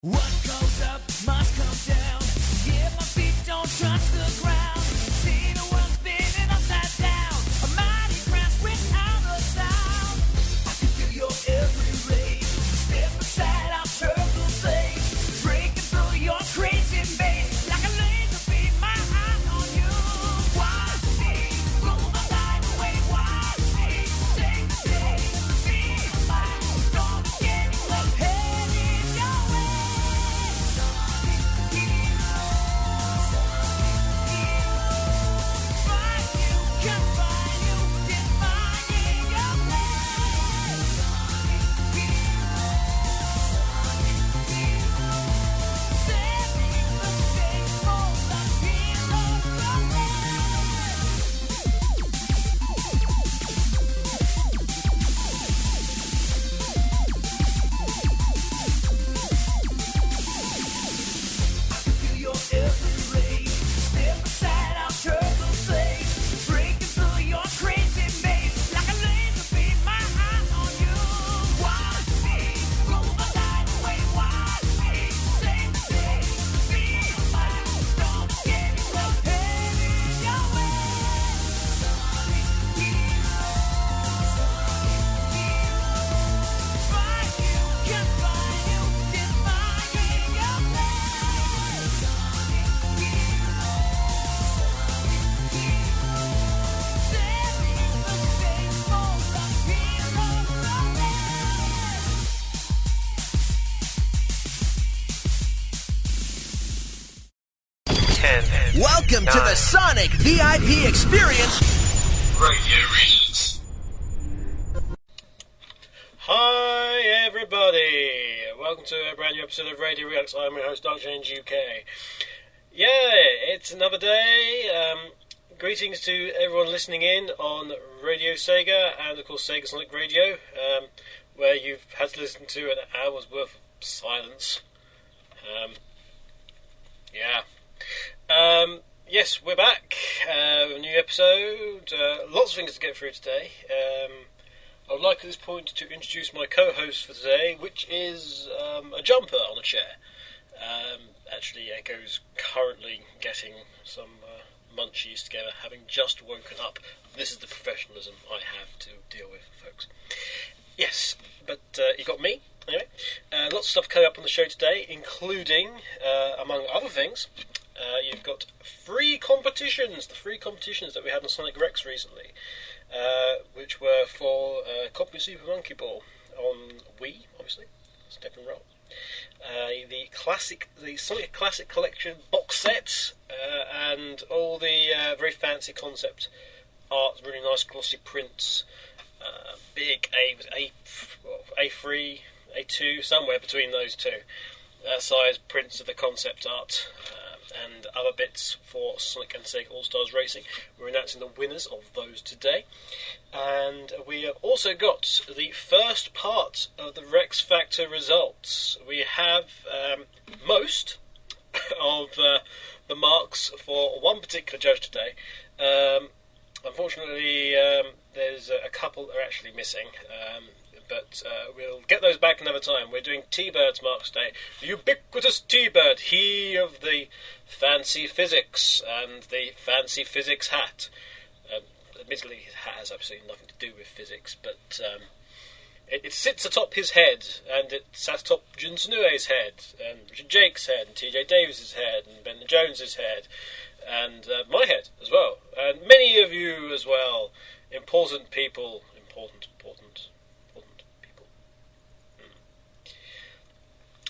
What goes up must come down. Yeah, my feet don't touch the ground. See the world spinning upside down. A mighty crash without a sound. I can feel your every rage. Step aside, I'll turtle blade. Breaking through your crazy maze. Like a laser beam, my eye on you. Watch me, blow my life away. Watch me, take the day. Feel my storm getting up. Heading your way. Welcome to the Sonic VIP Experience Radio Reasons. Hi everybody, welcome to a brand new episode of Radio Reacts. I'm your host, Dr. James UK. Yeah, it's another day. Greetings to everyone listening in on Radio Sega and of course Sega Sonic Radio, where you've had to listen to an hour's worth of silence. Yes, we're back. A new episode. Lots of things to get through today. I would like at this point to introduce my co-host for today, which is a jumper on a chair. Actually, Echo's currently getting some munchies together, having just woken up. This is the professionalism I have to deal with, folks. Yes, but you got me. Anyway, lots of stuff coming up on the show today, including, among other things, you've got free competitions, the free competitions that we had on Sonic Rex recently, which were for a copy of Super Monkey Ball on Wii, obviously, step and roll. The Sonic Classic Collection box set, and all the very fancy concept art, really nice glossy prints, big A3, A2, somewhere between those two, size prints of the concept art, and other bits for Sonic and Sega All-Stars Racing. We're announcing the winners of those today. And we have also got the first part of the Rex Factor results. We have most of the marks for one particular judge today. Unfortunately, there's a couple that are actually missing. But we'll get those back another time. We're doing T-Bird's marks today. The ubiquitous T-Bird, he of the fancy physics and the fancy physics hat. Admittedly, his hat has absolutely nothing to do with physics, but it sits atop his head, and it sat atop Jun Sunue's head, and Richard Jake's head, and TJ Davis's head, and Ben Jones's head, and my head as well, and many of you as well. Important people, important people.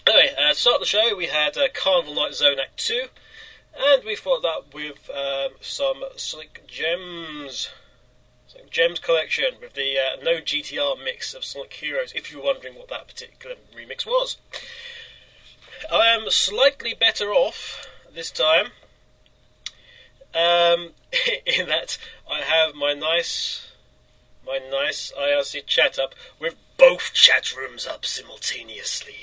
Anyway, to start the show, we had Carnival Night Zone Act 2, and we followed that with some Sonic Gems collection with the no GTR mix of Sonic Heroes, if you're wondering what that particular remix was. I am slightly better off this time, in that I have my nice IRC chat up with both chat rooms up simultaneously.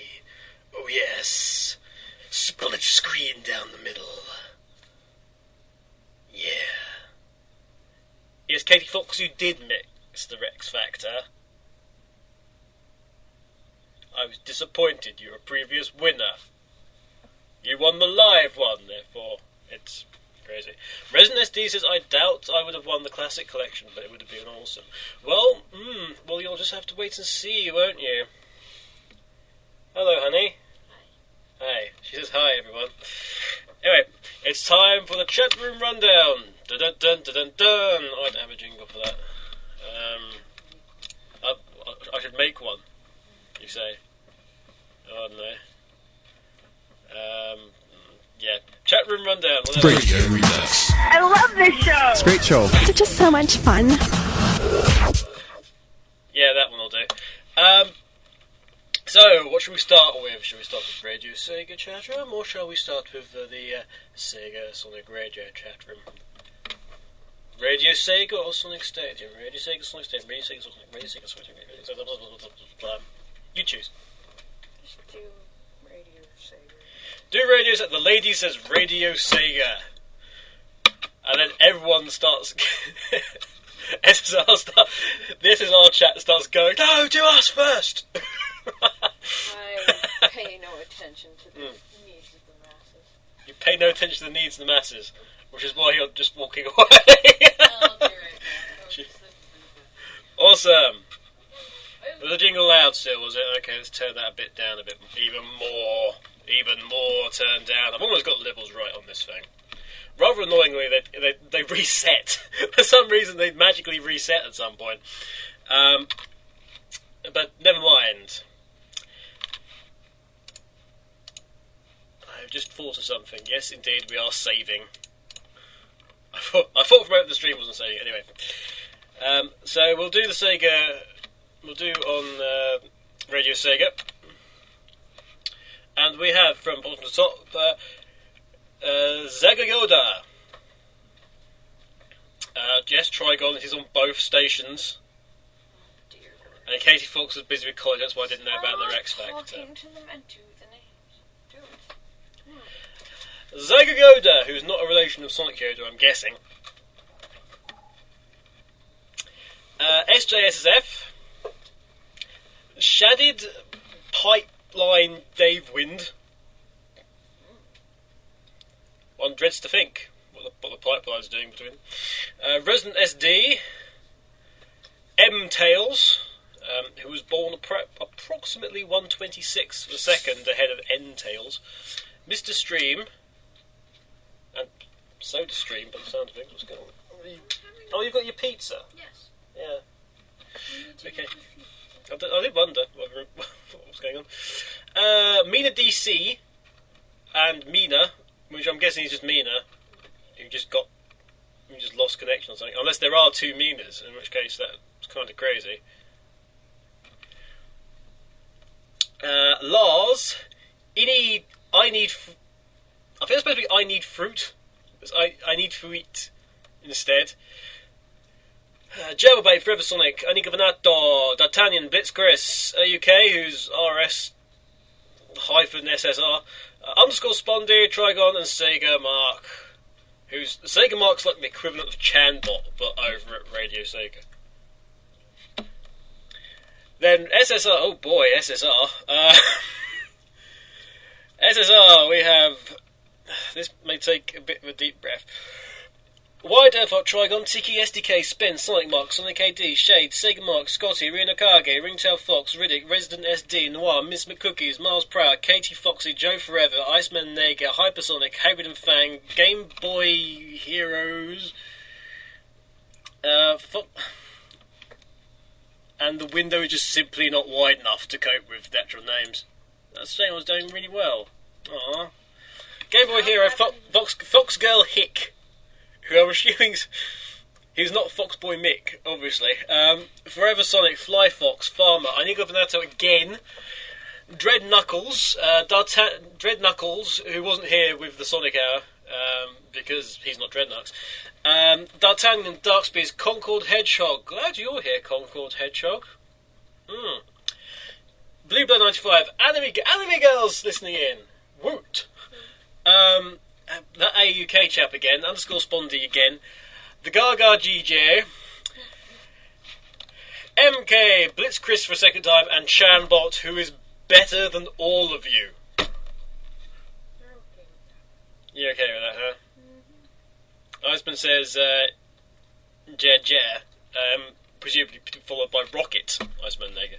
Oh yes, split screen down the middle. Yeah. Yes, Katie Fox, you did mix the Rex Factor. I was disappointed. You're a previous winner. You won the live one, therefore it's crazy. Resident SD says, I doubt I would have won the classic collection, but it would have been awesome. Well, you'll just have to wait and see, won't you? Hello, honey. Hi. She says hi, everyone. Anyway, it's time for the chat room rundown. Dun dun dun dun dun dun. I don't have a jingle for that. I should make one. You say? Oh, I don't know. Yeah, chat room rundown. Radio Redux. I love this show. It's a great show. It's just so much fun. Yeah, that one will do. So, what should we start with? Should we start with Radio Sega chat room, or shall we start with the Sega Sonic Radio chat room? Radio Sega or Sonic Stadium? Radio Sega, Sonic Stadium, Radio Sega, Sonic, Radio Sega, Sonic, Radio Sega, blah, blah, blah, blah, blah. You choose. Just do Radio Sega. Do Radio Sega. The lady says Radio Sega. And then everyone starts... the SSR chat starts going, no, do us first! I pay no attention to the needs of the masses. You pay no attention to the needs of the masses, which is why you're just walking away. I'll be right back. Awesome. Was the jingle loud still, was it? Okay, let's turn that a bit down a bit. Even more turned down. I've almost got levels right on this thing. Rather annoyingly, they reset. For some reason, they magically reset at some point. But never mind. I've just thought of something. Yes, indeed, we are saving. I thought for a moment the stream wasn't saving. Anyway. So we'll do the Sega... We'll do on Radio Sega. And we have, from bottom to top, Zagayoda. Yes, Trigon, it is on both stations. Dear Lord. And Katie Fox was busy with college, that's why I didn't know about their X Factor. Talking to them and do the names. Do it. Zagayoda, who's not a relation of Sonic Yoda, I'm guessing. SJSSF. Shaded Pipeline Dave Wind. One dreads to think what the pipeline's doing between them. Resident SD. M Tails, who was born approximately 1/26 of a second ahead of N Tails. Mr. Stream. And Soda Stream, by the sound of things. What's going on? Oh, you've got your pizza? Yes. Yeah. Okay. I did wonder what was going on. Mina DC and Mina, which I'm guessing is just Mina, who just lost connection or something. Unless there are two Minas, in which case that's kind of crazy. Lars, I think it's supposed to be I need fruit. I need fruit instead. Jabberbabe, Forever Sonic, Anika Venato, D'Artagnan, Blitz Chris, AAUK, who's RS-SSR, underscore Spondy, Trigon, and Sega Mark, who's Sega Mark's like the equivalent of Chandbot, but over at Radio Sega. Then SSR, oh boy, SSR. SSR, we have, this may take a bit of a deep breath. Wide Earthlock, Trigon, Tiki, SDK, Spin, Sonic Mark, Sonic AD, Shade, Sega Mark, Scotty, Rina Kage, Ringtail Fox, Riddick, Resident SD, Noir, Miss McCookies, Miles Proud, Katie Foxy, Joe Forever, Iceman Naga, Hypersonic, Hybrid and Fang, Game Boy Heroes, and the window is just simply not wide enough to cope with the actual names. That shame I was doing really well. Aww. Game Boy Hero, Fox Girl Hick, who I'm assuming he's not Foxboy Mick, obviously. Forever Sonic, Fly Fox, Farmer, I need to go for Nato again. Dreadknux, Dreadknux, who wasn't here with the Sonic Hour, because he's not Dreadknux. D'Artagnan, Darkspears, Concord Hedgehog. Glad you're here, Concord Hedgehog. Bluebird 95, Anime Girls listening in. Woot. That AUK chap again, underscore Spondy again, the Gaga GJ, MK, Blitz Chris for a second time, and Chanbot, who is better than all of you. You okay with that, huh? Iceman says, "Ja," presumably followed by Rocket. Iceman Nega.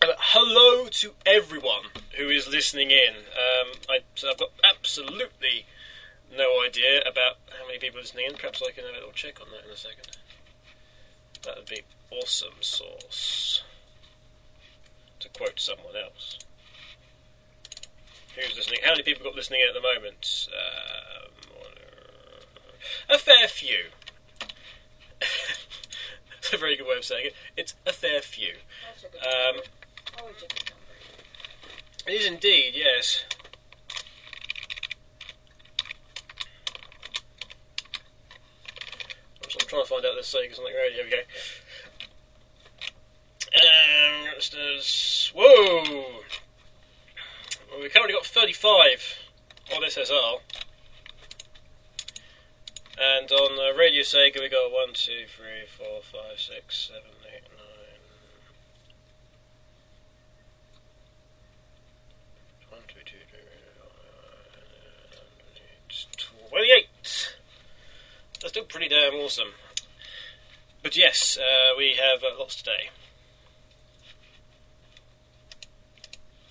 Hello to everyone who is listening in. So I've got absolutely no idea about how many people are listening in. Perhaps I can have a little check on that in a second. That would be awesome sauce. To quote someone else. Who's listening? How many people got listening in at the moment? A fair few. That's a very good way of saying it. It's a fair few. That's a good number. Always a good number. It is indeed, yes. I'm trying to find out this saying something right. Here we go. Whoa! Well, we've currently got 35 on SSR. And on Radio Sega we got 1, 2, 3, 4, 5, 6, 7, 8, 9. 1, 2, 2, 3, 28! That's still pretty damn awesome. But yes, we have lots today.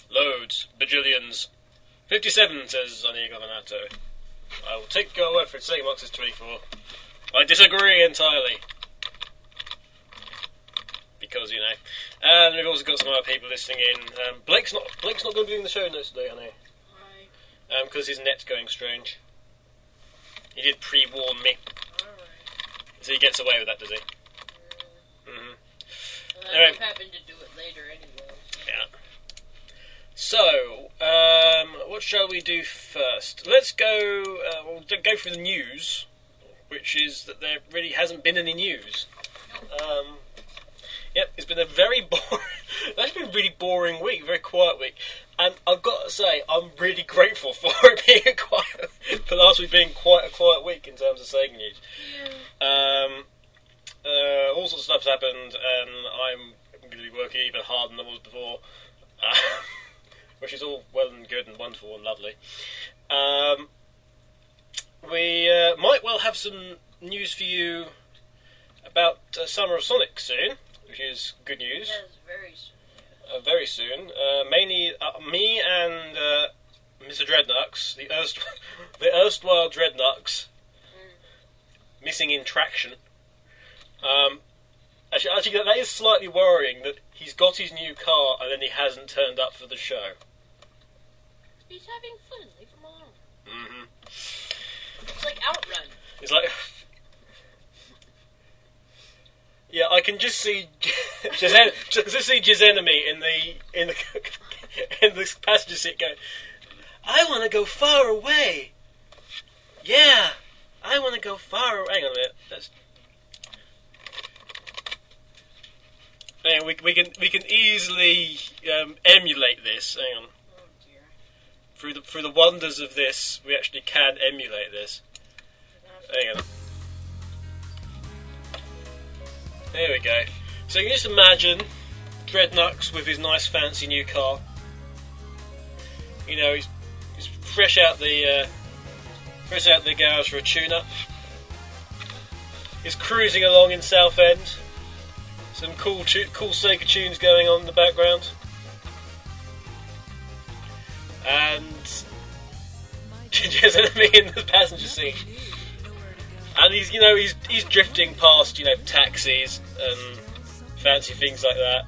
Loads. Bajillions. 57, says Anigo Vanato. I will take your word for it. Sega says 24. I disagree entirely. Because, you know. And we've also got some other people listening in. Blake's not going to be doing the show notes today, I know. Right. Because his net's going strange. He did pre-warn me. Alright. So he gets away with that, does he? And I Anyway. just happened to do it later anyway. Yeah. So, what shall we do first? Let's go. We'll go through the news, which is that there really hasn't been any news. Yep, it's been a very boring. That's been a really boring week, very quiet week, and I've got to say I'm really grateful for it being for last week being quite a quiet week in terms of Sega news. All sorts of stuff's happened, and I'm going to be working even harder than I was before. Which is all well and good and wonderful and lovely. We might well have some news for you about Summer of Sonic soon, which is good news. Yes, very soon. Very soon. Mainly me and Mr. Dreadknux, the erstwhile Dreadknux, missing in traction. Actually, that is slightly worrying that he's got his new car and then he hasn't turned up for the show. He's having fun. Leave him alone. Mm-hmm. It's like OutRun. It's like... Yeah, I can just see Jizenami in the passenger seat going, I want to go far away. Yeah, I want to go far away. Hang on a minute. Hang on, we can easily emulate this. Hang on. Oh dear. Through the wonders of this, we actually can emulate this. Hang on. There we go. So you can just imagine Dreadknux with his nice fancy new car. You know, he's fresh out the garage for a tune-up. He's cruising along in Southend. Some cool Sega tunes going on in the background. And just me in the passenger seat. And he's drifting past, taxis and fancy things like that.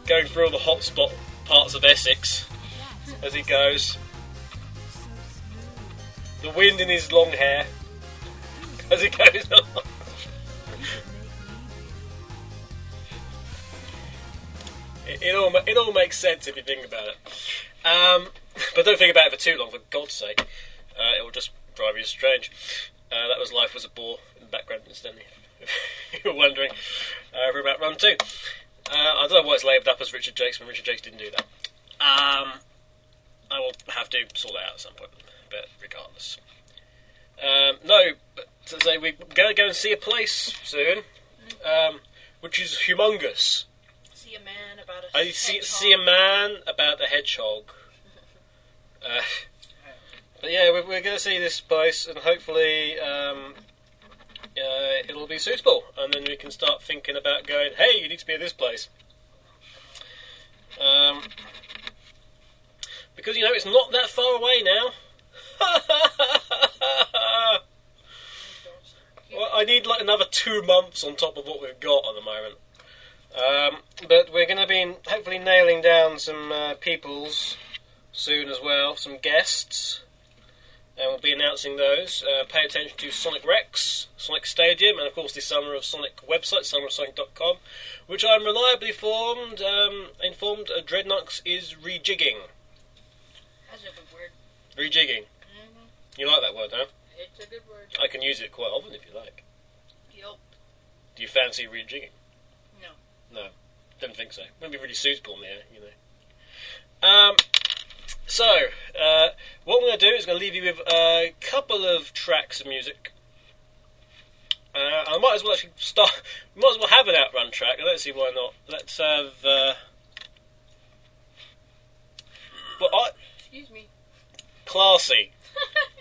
Going through all the hotspot parts of Essex as he goes. The wind in his long hair as he goes on. It all makes sense if you think about it. But don't think about it for too long, for God's sake. It will just drive you strange. That was Life Was a Bore in the background, incidentally. If you were wondering. We're about Run 2. I don't know why it's labelled up as Richard Jakes when Richard Jakes didn't do that. I will have to sort that out at some point, but regardless. No, but to say we're going to go and see a place soon, which is humongous. See a man about a See a man about a hedgehog. But yeah, we're going to see this place, and hopefully it'll be suitable, and then we can start thinking about going, hey, you need to be at this place. Because, it's not that far away now. Well, I need like another 2 months on top of what we've got at the moment. But we're going to be hopefully nailing down some peoples soon as well, some guests. And we'll be announcing those. Pay attention to Sonic Rex, Sonic Stadium, and of course the Summer of Sonic website, summerofsonic.com, which I'm reliably informed Dreadknux is rejigging. That's a good word. Rejigging. Mm-hmm. You like that word, huh? It's a good word. I can use it quite often if you like. Yup. Do you fancy rejigging? No. No, don't think so. Wouldn't be really suitable in there, So, what I'm going to do is going to leave you with a couple of tracks of music. I might as well actually start. Might as well have an OutRun track. Let's see why not. Let's have. Excuse me. Classy,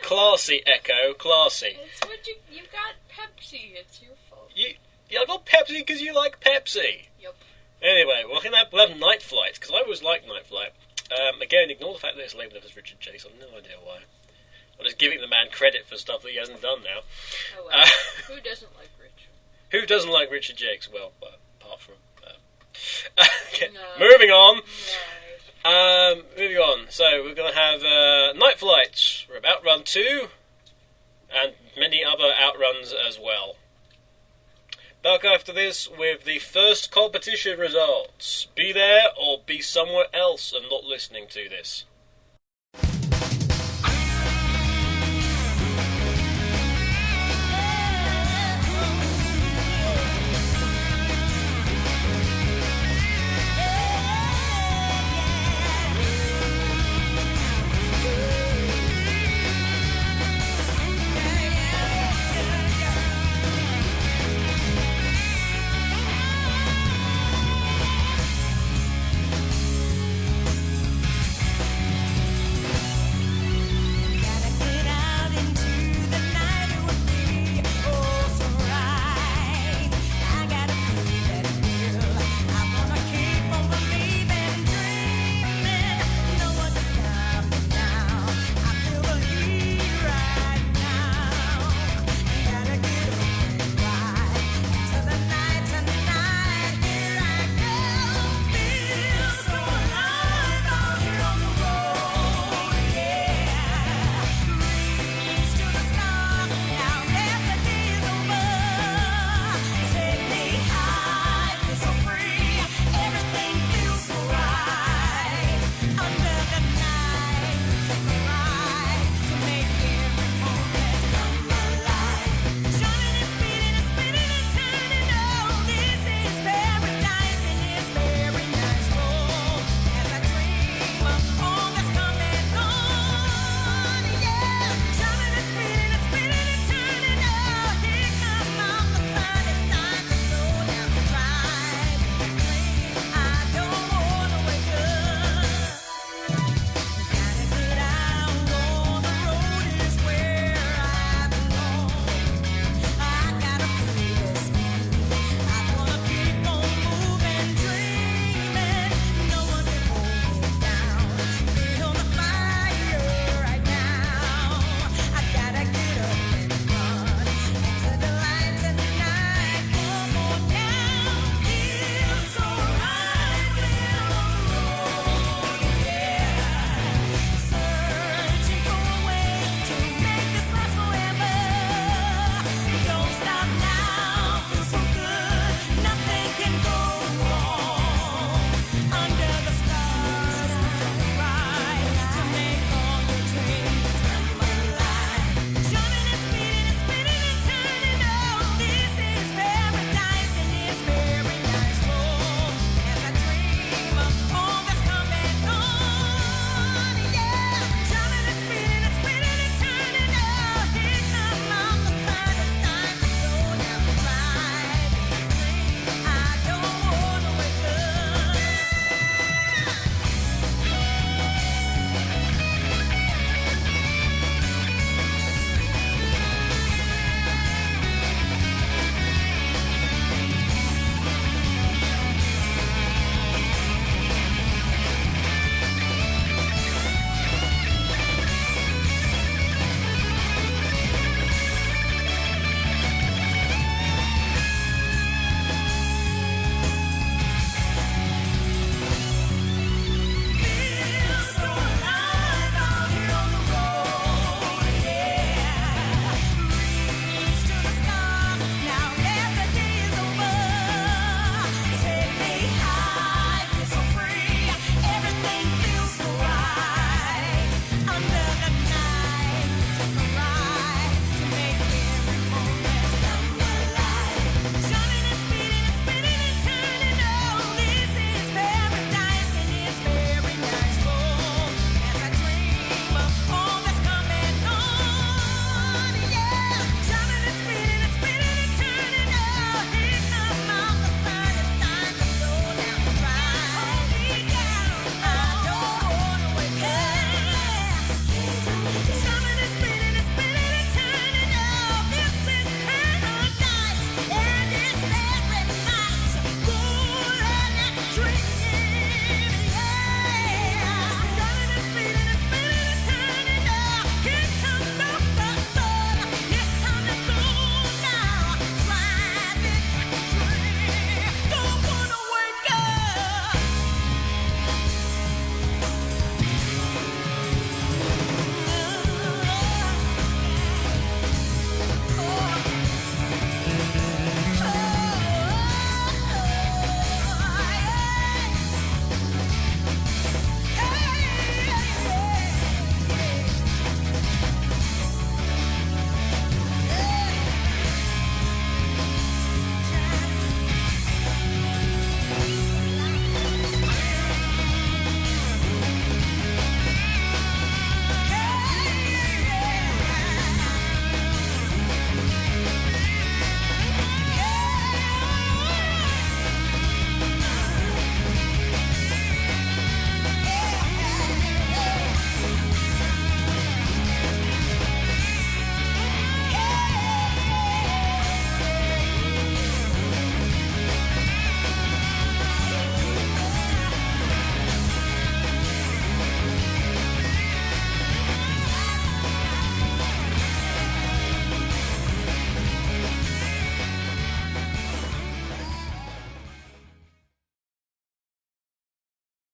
classy Echo, classy. It's what you got Pepsi. It's your fault. I got Pepsi because you like Pepsi. Yep. Anyway, we'll have Night Flight because I always liked Night Flight. Again, ignore the fact that it's labelled as Richard Chase. I've no idea why. I'm just giving the man credit for stuff that he hasn't done now. Oh, well. Who doesn't like Richard? Who doesn't like Richard Jakes? Well, apart from... okay. No. Moving on. No. Moving on. So, we're going to have Night Flight from OutRun 2 and many other OutRuns as well. Back after this with the first competition results. Be there or be somewhere else and not listening to this.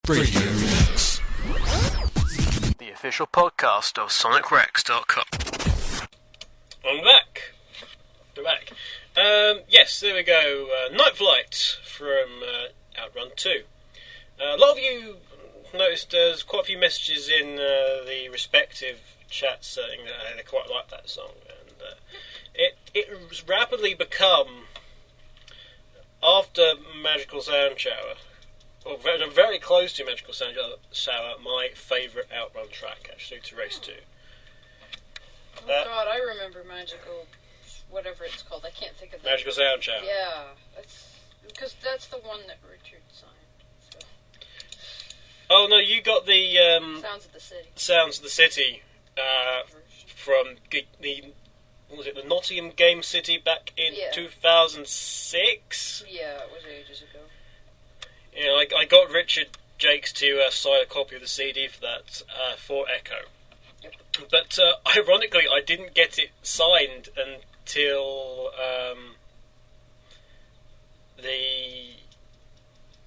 Dreadknux. The official podcast of SonicRex.com. I'm back. We're back. Yes, there we go. Night Flight from OutRun 2. A lot of you noticed there's quite a few messages in the respective chats saying that they quite like that song. And it rapidly become, after Magical Sound Shower, or very close to Magical Sound Shower, my favourite OutRun track, actually, to Race 2. Oh God, I remember Magical, whatever it's called. I can't think of it. Magical Sound Shower. Yeah, because that's the one that Richard signed. So. Oh no, you got the Sounds of the City. Sounds of the City from what was it, the Nottingham Game City back in 2006? Yeah, it was ages ago. Yeah, I got Richard Jakes to sign a copy of the CD for that for Echo. Yep. But ironically, I didn't get it signed until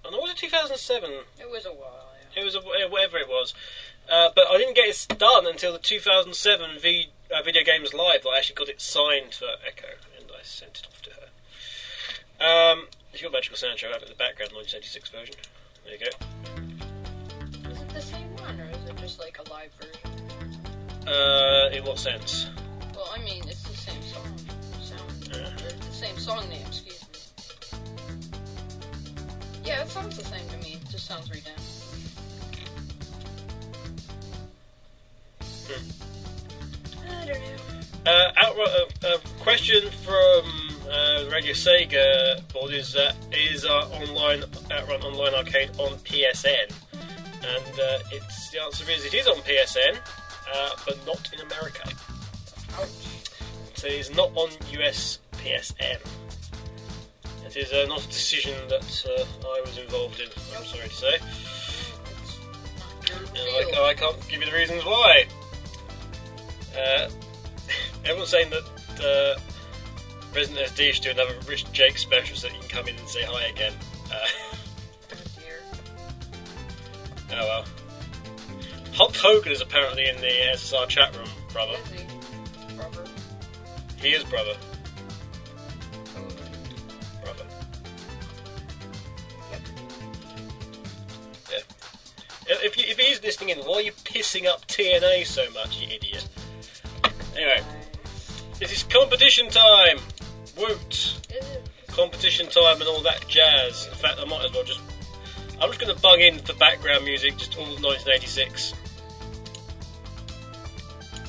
was it 2007? It was a while, yeah. It was whatever it was. But I didn't get it done until the 2007 Video Games Live. I actually got it signed for Echo, and I sent it off to her. You've got Magical Sound Show out in the background, 1986 version. There you go. Is it the same one, or is it just like a live version? In what sense? Well, I mean, it's the same song. The same song name, excuse me. Yeah, it sounds the same to me. It just sounds redone. I don't know. A question from Radio Sega board is our OutRun Online Arcade on PSN? And the answer is it is on PSN, but not in America. Ouch. So it is not on US PSN. It is not a decision that I was involved in, I'm sorry to say. And I can't give you the reasons why. Everyone's saying that Resident SD should do another Rich Jake special so that you can come in and say hi again. Oh dear. Oh well. Hulk Hogan is apparently in the SSR chat room, brother. Is he? Brother. He is brother. Brother. Yep. Yeah. If he's listening in, why are you pissing up TNA so much, you idiot? Anyway, this is competition time! Woot! Is it? Competition time and all that jazz. In fact, I might as well I'm just going to bung in for background music, just all 1986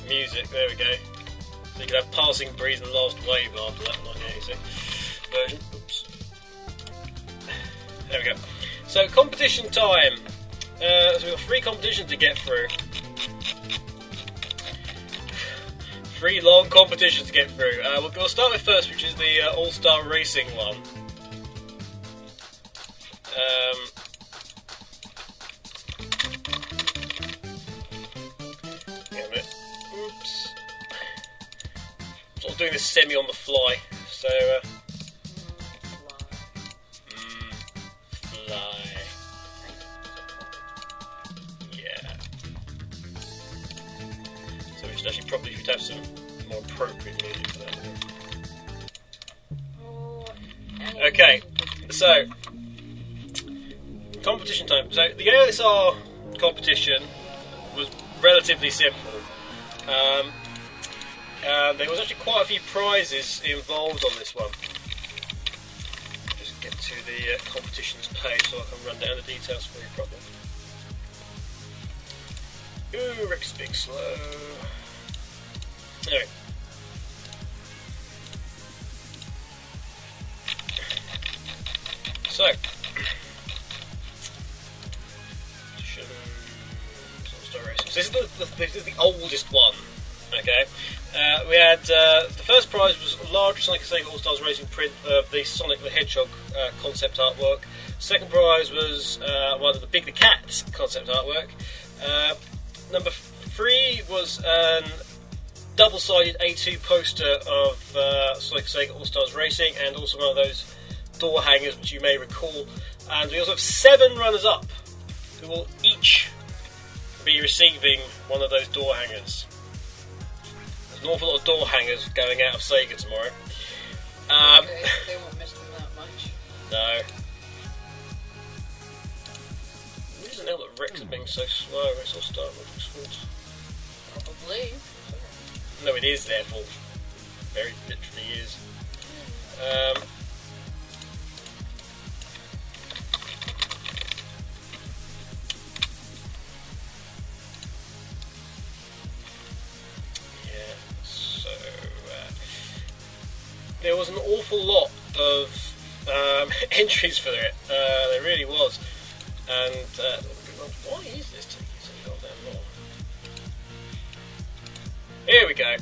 music. There we go. So you can have Passing Breeze and Last Wave after that 1986 version. Oops. There we go. So, competition time. So we've got 3 competitions to get through. 3 long competitions to get through. We'll start with first, which is the All-Star Racing one. Hang on a minute. Oops. I'm sort of doing this semi on the fly, so fly. Yeah. So we should actually probably have some more appropriate music for that. Oh, Okay, so competition time. So the ASR competition was relatively simple. There was actually quite a few prizes involved on this one. Just get to the competitions page so I can run down the details for you properly. Ooh, Rick's being slow. Anyway. So, this is the oldest one. Okay, we had the first prize was a large Sonic and Sega All Stars Racing print of the Sonic the Hedgehog concept artwork. Second prize was one of the Big the Cat concept artwork. Number 3 was an double-sided A2 poster of Sonic and Sega All Stars Racing, and also one of those door hangers which you may recall. And we also have 7 runners-up. who will each be receiving one of those door hangers. There's an awful lot of door hangers going out of Sega tomorrow. Okay, they won't miss them that much. No. The reason now that Rex is being so slow, it's all start with his fault. Probably. No, it is their fault. Very literally is. There was an awful lot of entries for it. There really was. And why is this taking so goddamn long? Here we go.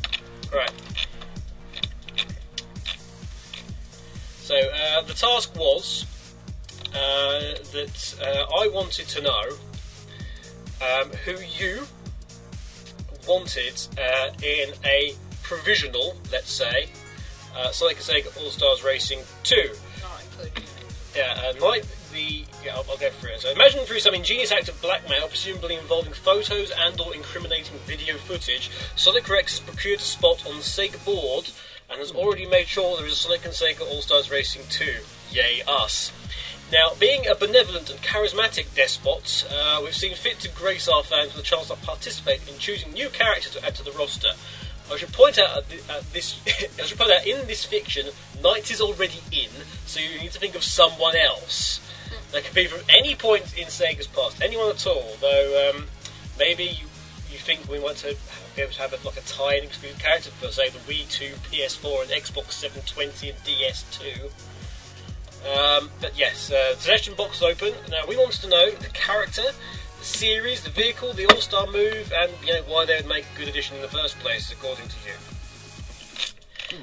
Right. So the task was that I wanted to know who you wanted in a provisional, let's say, Sonic and Sega All-Stars Racing 2. Not including you. Yeah, I'll go through it. So imagine through some ingenious act of blackmail, presumably involving photos and or incriminating video footage, Sonic Rex is procured a spot on the Sega board and has already made sure there is a Sonic and Sega All-Stars Racing 2. Yay us. Now, being a benevolent and charismatic despot, we've seen fit to grace our fans with a chance to participate in choosing new characters to add to the roster. I should point out in this fiction, Knight is already in, so you need to think of someone else. That could be from any point in Sega's past, anyone at all. Though maybe you think we want to be able to have a tie-in exclusive character for, say, the Wii 2, PS4, and Xbox 720 and DS2. But yes, the suggestion box is open. Now we wanted to know the character, the series, the vehicle, the all-star move, and why they would make a good addition in the first place, according to you.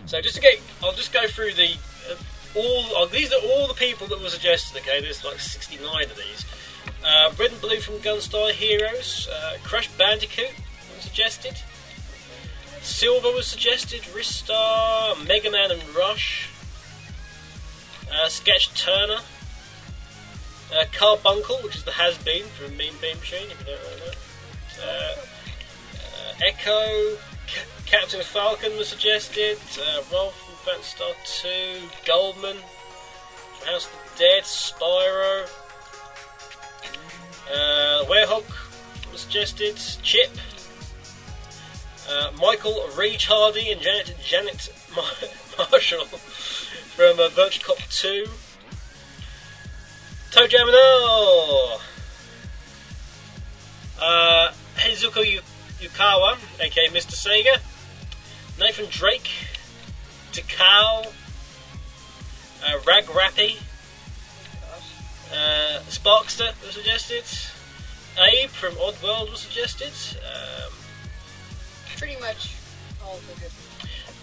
So I'll just go through the these are all the people that were suggested. Okay, there's like 69 of these. Red and Blue from Gunstar Heroes, Crash Bandicoot was suggested. Silver was suggested. Ristar, Mega Man and Rush. Sketch Turner. Carbuncle, which is the has-been from Mean Bean Machine, if you don't know that. Echo, Captain Falcon was suggested. Rolf from Phantasy Star 2. Goldman from House of the Dead. Spyro. Werehog was suggested. Chip. Michael Rage Hardy and Janet Marshall from Virtua Cop 2. Tojamino! Heizuko Yukawa, aka Mr. Sega. Nathan Drake. Takao. Rag Rappy. Sparkster was suggested. Abe from Oddworld was suggested. Pretty much all the good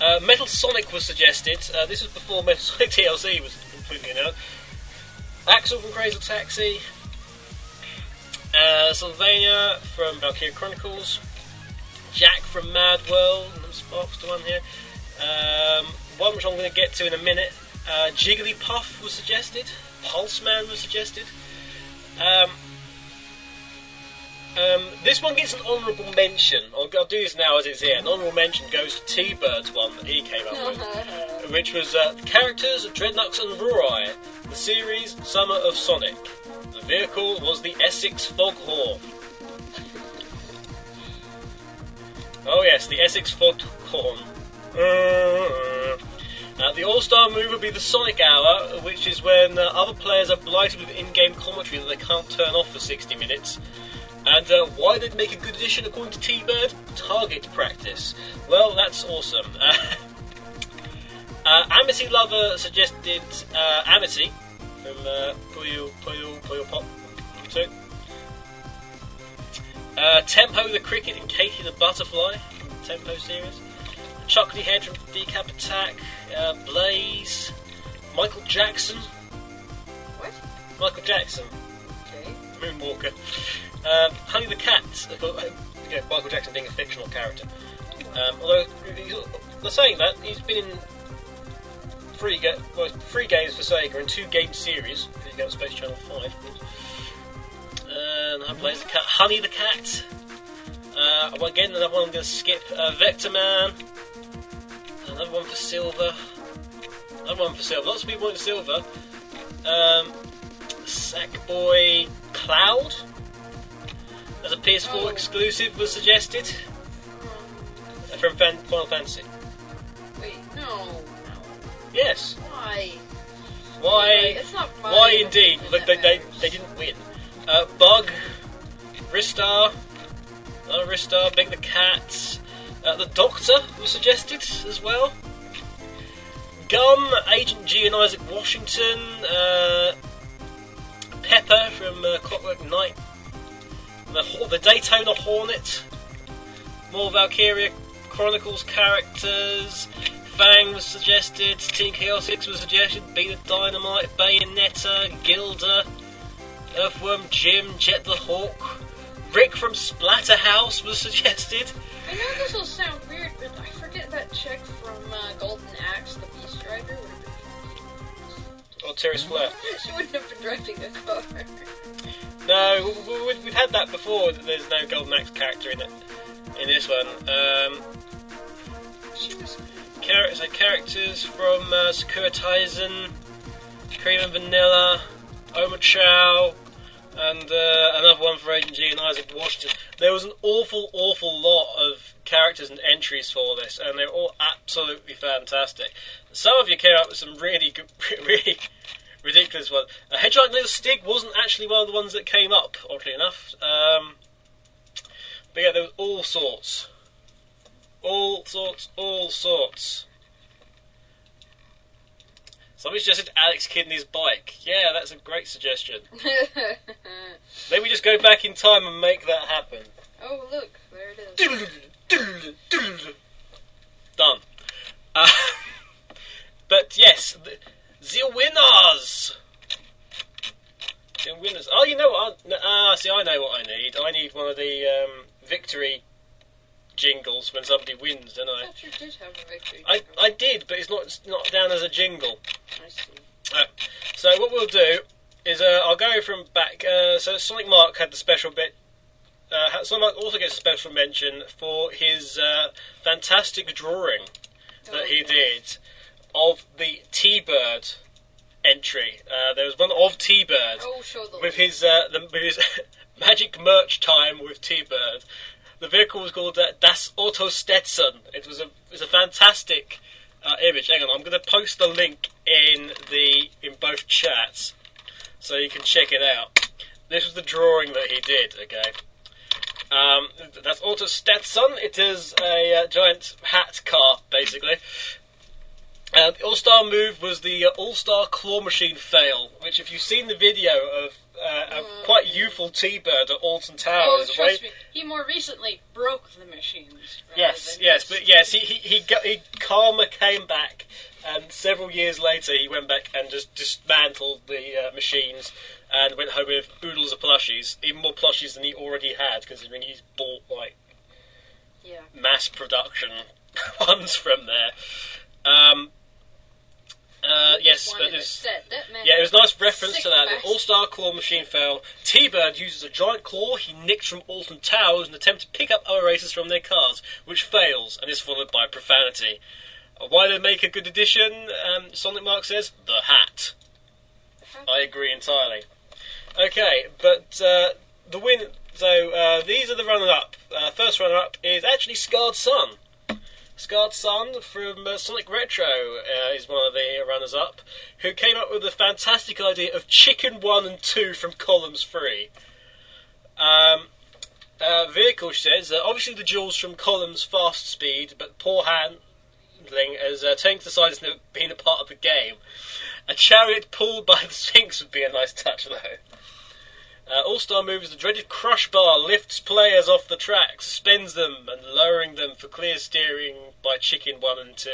ones. Metal Sonic was suggested. This was before Metal Sonic TLC was completely announced. Axel from Crazy Taxi. Sylvania from Valkyria Chronicles. Jack from Mad World. And Sparks to one here. One which I'm going to get to in a minute. Jigglypuff was suggested. Pulseman was suggested. This one gets an honourable mention. I'll do this now as it's here. An honourable mention goes to T-Bird's one that he came up with, which was characters Dreadknux and Rurai. The series Summer of Sonic. The vehicle was the Essex Foghorn. Oh yes, the Essex Foghorn. The All-Star move would be the Sonic Hour, which is when other players are blighted with in-game commentary that they can't turn off for 60 minutes. And why they'd make a good addition, according to T-Bird? Target practice. Well, that's awesome. Amity Lover suggested Amity from Puyo Pop 2. Tempo the Cricket and Katie the Butterfly from the Tempo series. Chocolatey Head from Decap Attack. Blaze. Michael Jackson. What? Michael Jackson. Okay. Moonwalker. Honey the Cat. Michael Jackson being a fictional character. Although, saying that, he's been in three games for Sega and 2 game series. If you go to Space Channel 5, of course. And plays the cat. Honey the cat. Again, another one I'm going to skip. Vector Man. Another one for Silver. Another one for Silver. Lots of people want Silver. Sackboy Cloud. As a PS4 exclusive was suggested. From Final Fantasy. Wait, no. Yes. Why? Why? It's not my Why indeed? opinion Look, that they matters. didn't win. Bug, Ristar, another Ristar, Big the Cat, the Doctor was suggested as well. Gum, Agent G and Isaac Washington, Pepper from Clockwork Knight, the Daytona Hornet, more Valkyria Chronicles characters. Fang was suggested, Team Chaotix was suggested, Be the Dynamite, Bayonetta, Gilda, Earthworm Jim, Jet the Hawk, Rick from Splatterhouse was suggested. I know this will sound weird, but I forget that chick from Golden Axe, the Beast Rider. Or Terrace Flare. She wouldn't have been driving a car. No, we've had that before. There's no Golden Axe character in it. In this one, She was. characters from Sakura Taisen, Cream and Vanilla, Oma Chow, and another one for Agent G and Isaac Washington. There was an awful lot of characters and entries for this, and they're all absolutely fantastic. Some of you came up with some really good, really ridiculous ones. Hedgehog Little Stig wasn't actually one of the ones that came up, oddly enough. But yeah, there was all sorts. All sorts. Somebody suggested Alex Kidney's bike. Yeah, that's a great suggestion. Maybe we just go back in time and make that happen. Oh, look, there it is. Done. But yes, the winners! The winners. Oh, you know what? See, I know what I need. I need one of the victory jingles when somebody wins, don't I? I thought you did have a victory. I did, but it's not down as a jingle. I see. So what we'll do is I'll go from back. So Sonic Mark had the special bit. Sonic Mark also gets a special mention for his fantastic drawing that he did of the T-Bird entry. There was one of T-Bird with his magic merch time with T-Bird. The vehicle was called Das Auto Stetson. It was a fantastic image. Hang on, I'm going to post the link in both chats so you can check it out. This was the drawing that he did. Okay, that's Auto Stetson. It is a giant hat car, basically. The All-Star move was the All-Star Claw Machine fail, which if you've seen the video of a quite youthful T-Bird at Alton Towers... Oh, trust me, he more recently broke the machines. Yes, he karma came back, and several years later he went back and just dismantled the machines and went home with oodles of plushies, even more plushies than he already had, considering he's bought, mass production ones from there. Yes, but it was a nice reference to that. The All-Star Claw Machine fail. T-Bird uses a giant claw he nicked from Alton Towers in an attempt to pick up other racers from their cars, which fails and is followed by profanity. Why they make a good addition? Sonic Mark says, the hat. I agree entirely. Okay, but the win... So, these are the runner-up. First runner-up is actually Scarred Sun. Scarred Sun from Sonic Retro is one of the runners-up, who came up with the fantastic idea of Chicken 1 and 2 from Columns 3. Vehicle says, obviously the jewels from Columns Fast Speed, but poor handling as turning to the side has never been a part of the game. A chariot pulled by the Sphinx would be a nice touch, though. All-Star move is the dreaded Crush Bar, lifts players off the track, suspends them, and lowering them for clear steering by Chicken 1 and 2.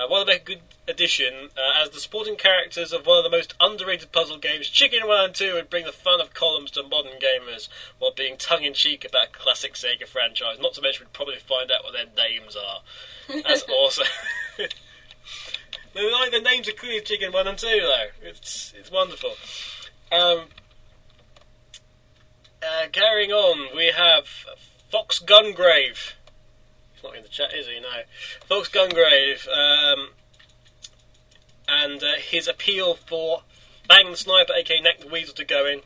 While they make a good addition, as the supporting characters of one of the most underrated puzzle games, Chicken 1 and 2 would bring the fun of Columns to modern gamers, while being tongue-in-cheek about classic Sega franchise. Not to mention we'd probably find out what their names are. That's awesome. The names are clearly Chicken 1 and 2, though. It's wonderful. carrying on, we have Fox Gungrave. He's not in the chat, is he? No. Fox Gungrave, and his appeal for Bang the Sniper, aka Knack the Weasel, to go in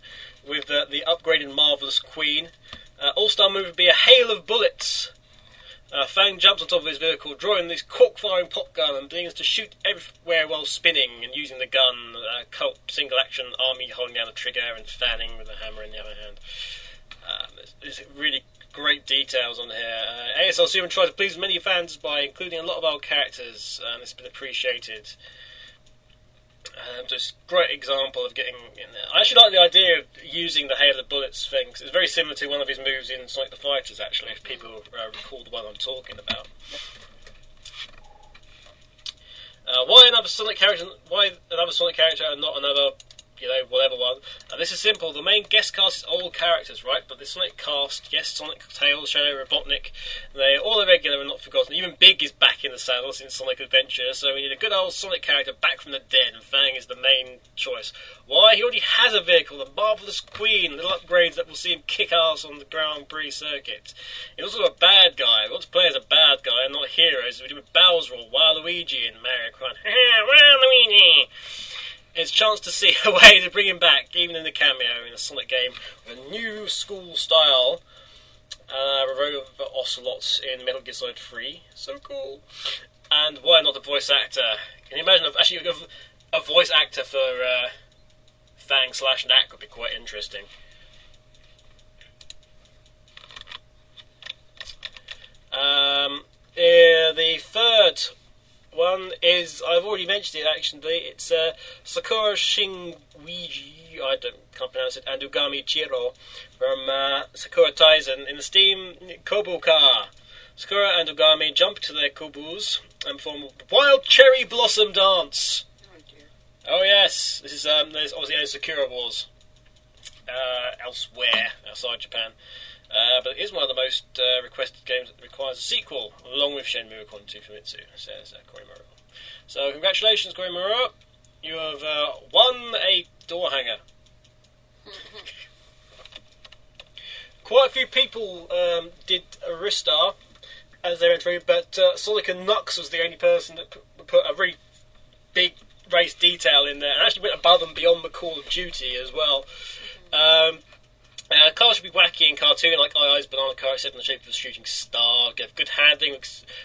with the upgraded Marvellous Queen. All-star move would be a hail of bullets. Fang jumps on top of his vehicle, drawing this cork-firing pop gun and begins to shoot everywhere while spinning and using the gun. Cult single-action army holding down the trigger and fanning with a hammer in the other hand. There's really great details on here. ASL Simon tries to please many fans by including a lot of old characters, and it's been appreciated. Just a great example of getting in there. I actually like the idea of using the hail of bullets thing. It's very similar to one of his moves in Sonic the Fighters, actually, if people recall the one I'm talking about. Why another Sonic character and not another, whatever one? This is simple. The main guest cast is old characters, right? But the Sonic cast, yes, Sonic, Tails, Shadow, Robotnik, they're all irregular and not forgotten. Even Big is back in the saddle since Sonic Adventure, so we need a good old Sonic character back from the dead, and Fang is the main choice. Why? He already has a vehicle, the Marvellous Queen, little upgrades that will see him kick ass on the Grand Prix circuit. He's also a bad guy. We want to play as a bad guy and not heroes. We do with Bowser or Waluigi in Mario Kart. Waluigi! It's a chance to see a way to bring him back, even in the cameo in a Sonic game, with a new school style. Revoked of Ocelots in Metal Gear Solid 3. So cool. And why not a voice actor? Can you imagine a voice actor for Fang/Knack would be quite interesting. The third one is, I've already mentioned it actually, it's Sakura Shinguiji, can't pronounce it, and Ugami Chiro from Sakura Taisen in the Steam Kobu Car. Sakura and Ugami jump to their Kobus and perform Wild Cherry Blossom Dance. Oh dear. Oh yes, this is there's obviously no Sakura Wars elsewhere outside Japan. But it is one of the most requested games that requires a sequel, along with Shenmue Quantum Famitsu, says Korimura. So congratulations, Korimura. You have won a door hanger. Quite a few people did Aristar as their entry, but Sonic and Knux was the only person that put a really big race detail in there, and actually went above and beyond the Call of Duty as well. Cars should be wacky and cartoon, like Eye's banana car, except in the shape of a shooting star. Get good handling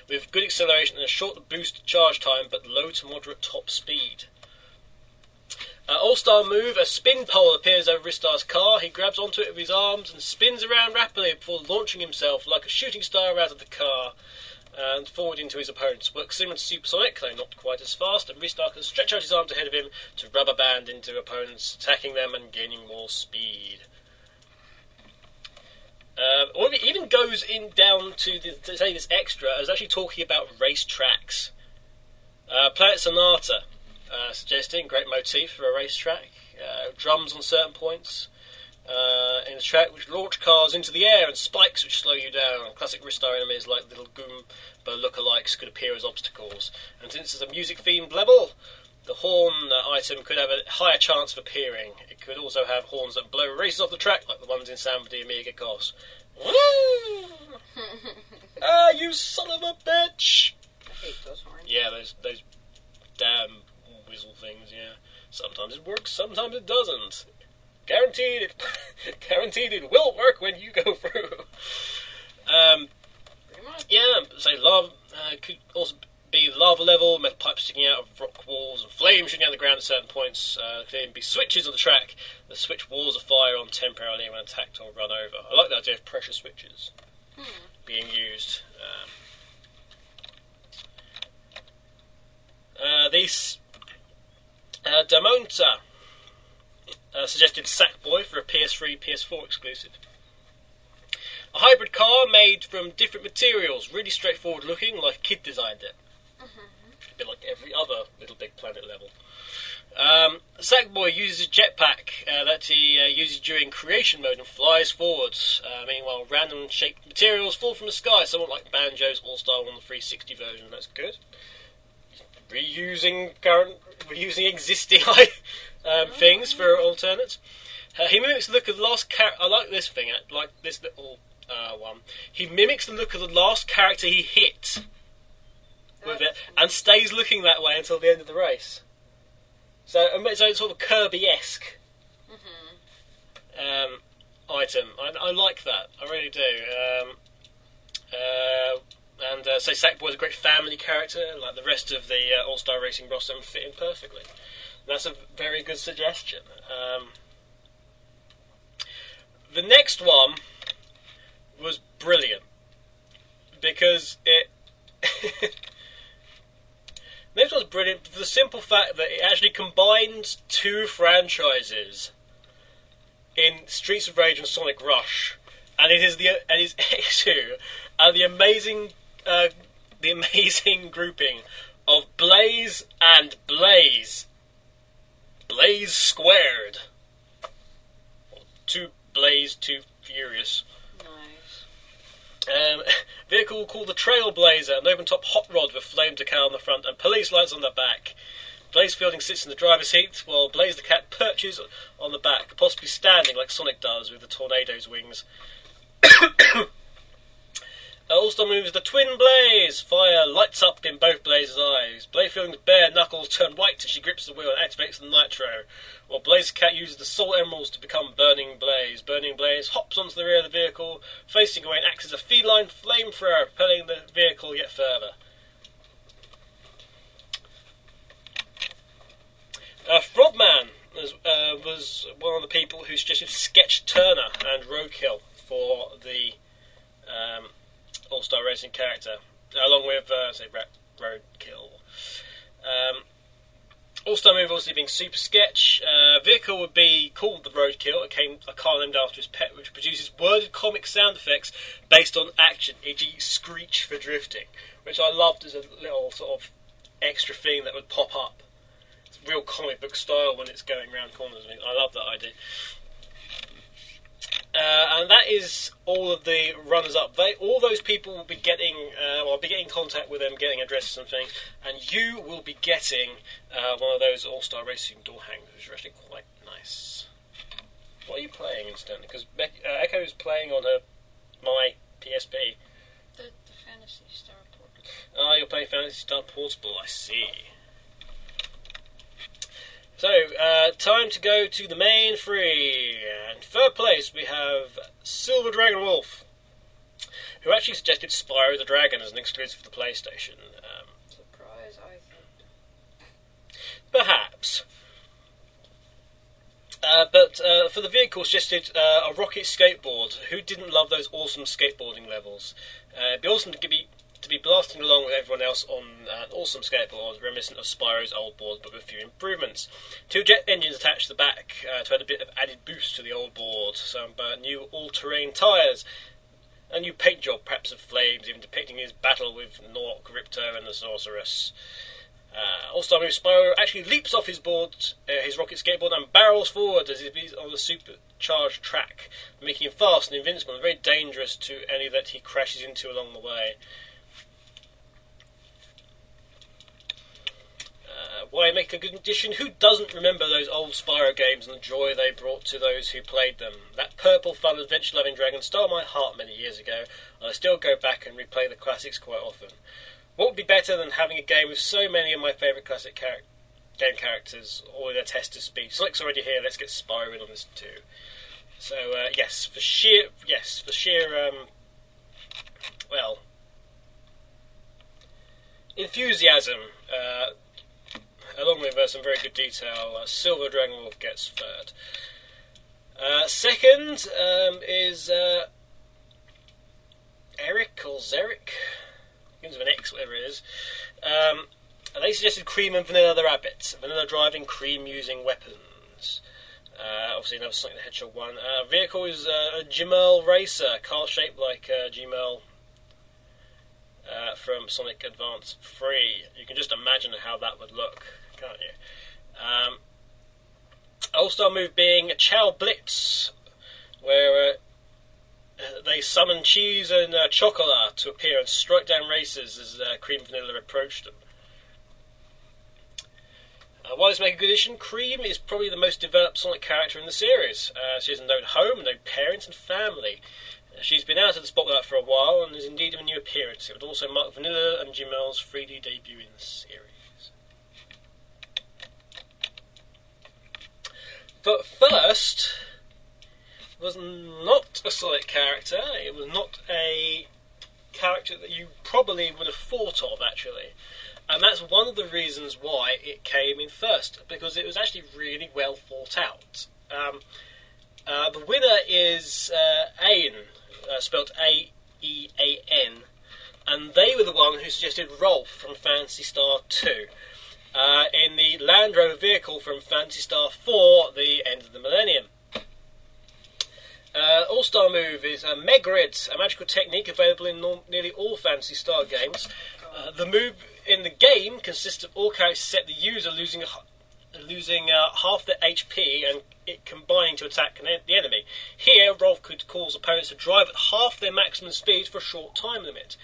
with good acceleration and a short boost charge time, but low to moderate top speed. All-star move, a spin pole appears over Ristar's car. He grabs onto it with his arms and spins around rapidly before launching himself like a shooting star out of the car and forward into his opponents. Works similar to Supersonic, though not quite as fast, and Ristar can stretch out his arms ahead of him to rubber band into opponents, attacking them and gaining more speed. Or it even goes in down to say this extra is actually talking about race tracks. Planet Sonata suggesting great motif for a racetrack. Drums on certain points in the track which launch cars into the air and spikes which slow you down. Classic Ristar enemies like little Goomba lookalikes could appear as obstacles. And since it's a music themed level, the horn item could have a higher chance of appearing. It could also have horns that blow races off the track, like the ones in Sound of the Amiga Cos. Ah, you son of a bitch! I hate those horns. Yeah, those damn whistle things, yeah. Sometimes it works, sometimes it doesn't. Guaranteed it will work when you go through. Pretty much. Yeah, say lava could also be lava level, metal pipes sticking out of rock walls, and flames shooting out the ground at certain points. There can be switches on the track that switch walls of fire on temporarily when attacked or run over. I like the idea of pressure switches being used. These Damonta suggested Sackboy for a PS3, PS4 exclusive. A hybrid car made from different materials, really straightforward looking, like a kid designed it. A bit like every other Little Big Planet level. Sackboy uses a jetpack that he uses during creation mode and flies forwards. Meanwhile, random shaped materials fall from the sky, somewhat like Banjo's All-Star 1 360 version. That's good. Reusing existing things for alternates. He mimics the look of the last character. I like this thing. I like this little one. He mimics the look of the last character he hit with it, and stays looking that way until the end of the race. So it's sort of Kirby-esque item. I like that. I really do. So Sackboy's a great family character, like the rest of the All-Star Racing roster, and fit in perfectly. And that's a very good suggestion. The next one was brilliant because it. The next one's brilliant for the simple fact that it actually combines two franchises in Streets of Rage and Sonic Rush, and it is X2 and the amazing grouping of Blaze and Blaze. Blaze squared. Two Blaze, two Furious. Nice. Vehicle called the Trailblazer, an open-top hot rod with flame decal on the front and police lights on the back. Blaze Fielding sits in the driver's seat, while Blaze the Cat perches on the back, possibly standing like Sonic does with the tornado's wings. All-Star moves the Twin Blaze. Fire lights up in both Blaze's eyes. Blaze Fielding's bare knuckles turn white as she grips the wheel and activates the nitro, while Blaze the Cat uses the Soul Emeralds to become Burning Blaze. Burning Blaze hops onto the rear of the vehicle, facing away and acts as a feline flamethrower, propelling the vehicle yet further. Frogman was one of the people who suggested Sketch Turner and Roadkill for the All-Star Racing character, along with, Roadkill. All-Star move obviously being Super Sketch. Vehicle would be called the Roadkill. It came a car named after his pet, which produces worded comic sound effects based on action, e.g. screech for drifting, which I loved as a little sort of extra thing that would pop up. It's real comic book style when it's going around corners. I love that idea. And that is all of the runners-up. All those people will be getting, I'll be getting in contact with them, getting addresses and things, and you will be getting one of those All-Star Racing door hangers, which are actually quite nice. What are you playing, incidentally? Because Echo is playing on my PSP. The Fantasy Star Portable. Ah, you're playing Fantasy Star Portable, I see. So, time to go to the main three. And third place we have Silver Dragon Wolf, who actually suggested Spyro the Dragon as an exclusive for the PlayStation. Surprise, I think. Perhaps. But for the vehicle suggested a rocket skateboard. Who didn't love those awesome skateboarding levels? It'd be awesome to be blasting along with everyone else on an awesome skateboard, reminiscent of Spyro's old board, but with a few improvements. 2 jet engines attached to the back to add a bit of added boost to the old board. Some new all-terrain tyres. A new paint job, perhaps of flames, even depicting his battle with Nork, Ripto, and the Sorceress. All-Star move Spyro actually leaps off his board, his rocket skateboard, and barrels forward as if he's on a supercharged track, making him fast and invincible and very dangerous to any that he crashes into along the way. Why make a good addition? Who doesn't remember those old Spyro games and the joy they brought to those who played them? That purple, fun, adventure-loving dragon stole my heart many years ago, and I still go back and replay the classics quite often. What would be better than having a game with so many of my favourite classic game characters, all in their test of speed? Sonic's already here, let's get Spyro in on this too. So, for sheer, enthusiasm, along with some very good detail, Silver Dragon Wolf gets third. Second is Eric or Zeric, begins with an X, whatever it is. And they suggested Cream and Vanilla the Rabbit. Vanilla driving, Cream using weapons. Obviously another Sonic the Hedgehog one. Vehicle is a Gmail Racer, car shaped like Gmail from Sonic Advance 3. You can just imagine how that would look, can't you? All-Star move being Chow Blitz, where they summon Cheese and Chocolat to appear and strike down racers as Cream Vanilla approach them. While this makes a good addition, Cream is probably the most developed Sonic character in the series. She has a known home, known parents and family. She's been out of the spotlight for a while and is indeed of a new appearance. It would also mark Vanilla and Jamel's 3D debut in the series. But first, it was not a Sonic character. It was not a character that you probably would have thought of, actually. And that's one of the reasons why it came in first, because it was actually really well thought out. The winner is Ain, spelled A-E-A-N, and they were the one who suggested Rolf from Phantasy Star 2 in the Land Rover vehicle from Phantasy Star 4, The End of the Millennium. All-Star Move is Megrid, a magical technique available in nearly all Phantasy Star games. The move in the game consists of all characters except the user losing half their HP and it combining to attack the enemy. Here, Rolf could cause opponents to drive at half their maximum speed for a short time limit.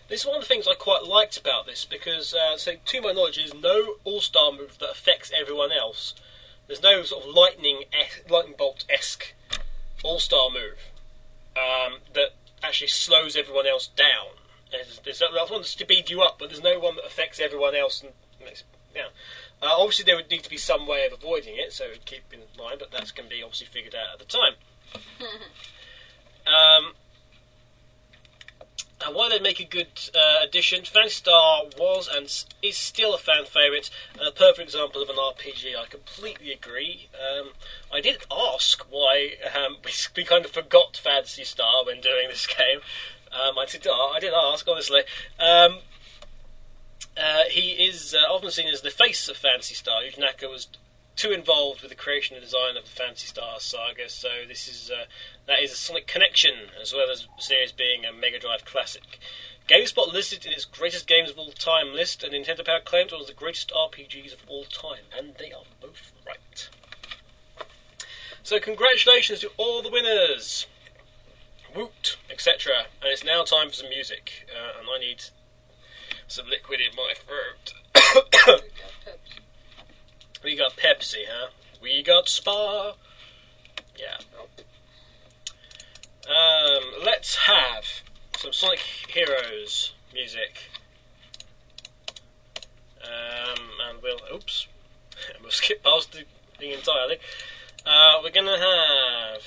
This is one of the things I quite liked about this because, so to my knowledge, there's no All-Star move that affects everyone else. There's no sort of lightning bolt-esque All-Star move that actually slows everyone else down. There's one to speed you up, but there's no one that affects everyone else. And obviously, there would need to be some way of avoiding it, so keep in mind, but that can be obviously figured out at the time. And why they make a good addition, Phantasy Star was and is still a fan favourite, and a perfect example of an RPG. I completely agree. I did ask why we kind of forgot Phantasy Star when doing this game. I did ask, honestly. He is often seen as the face of Phantasy Star. Yuji Naka was too involved with the creation and design of the Phantasy Star saga, so this is that is a Sonic connection, as well as the series being a Mega Drive classic. GameSpot listed in its greatest games of all time list, and Nintendo Power claimed it was the greatest RPGs of all time, and they are both right. So congratulations to all the winners, woot, etc. And it's now time for some music, and I need some liquid in my throat. We got Pepsi, huh? We got Spa. Yeah. Let's have some Sonic Heroes music. And we'll skip past the thing entirely. We're going to have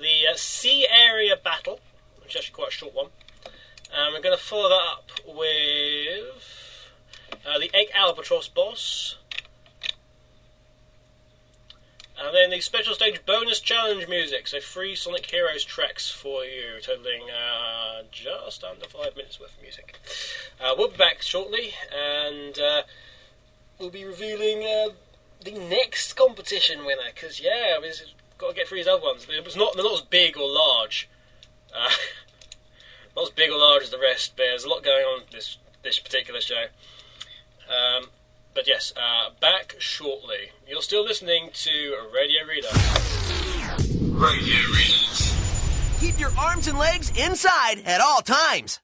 the Sea Area Battle, which is actually quite a short one. We're going to follow that up with the Egg Albatross boss. And then the special stage bonus challenge music, so 3 Sonic Heroes tracks for you, totaling just under 5 minutes worth of music. We'll be back shortly, and we'll be revealing the next competition winner, because we've got to get through these other ones. They're not as big or large. Not as big or large as the rest, but there's a lot going on this particular show. But yes, back shortly. You're still listening to Radio Reader. Radio Readers. Keep your arms and legs inside at all times.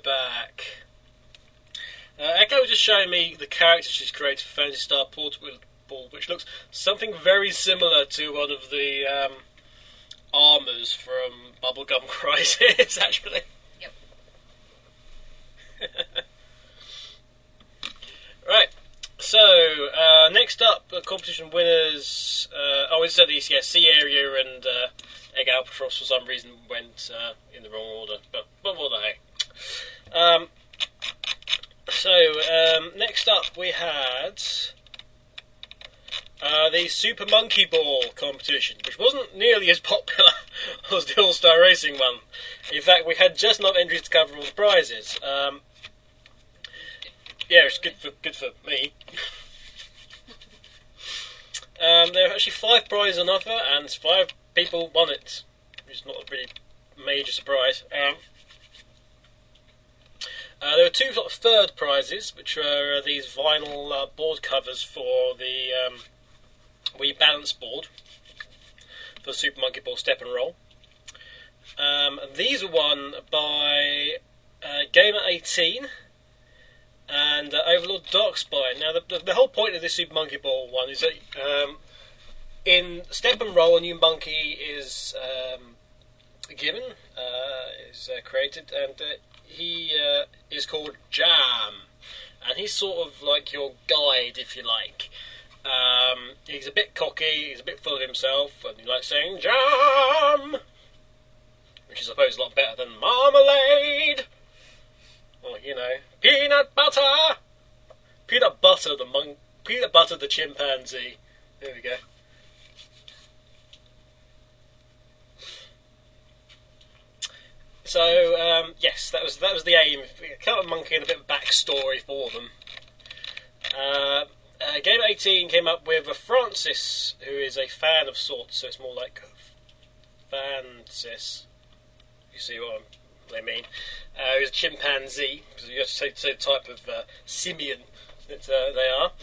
back. Echo was just showing me the character she's created for Phantasy Star Portable, which looks something very similar to one of the armours from Bubblegum Crisis, actually. Yep. Right. So, next up, the competition winners. Instead of these, Sea Area and Egg Albatross for some reason went in the wrong order, but what the heck. Next up we had the Super Monkey Ball competition, which wasn't nearly as popular as the All-Star Racing one. In fact, we had just enough entries to cover all the prizes. It's good for me. There were actually 5 prizes on offer, and 5 people won it, which is not a really major surprise. There were 2 sort of third prizes, which are these vinyl board covers for the Wii Balance board for Super Monkey Ball Step and Roll. And these were won by Gamer 18 and Overlord Darkspine. Now, the whole point of this Super Monkey Ball one is that in Step and Roll, a new monkey is given, is created, and he is called Jam, and he's sort of like your guide, if you like. He's a bit cocky, he's a bit full of himself, and he likes saying Jam, which is, I suppose, a lot better than marmalade, or, peanut butter. Peanut butter the chimpanzee. There we go. So, yes, that was the aim. Cut a monkey and a bit of backstory for them. Game 18 came up with a Francis, who is a fan of sorts, so it's more like Francis. You see what I mean? Who's a chimpanzee, because you have to say the type of simian that they are.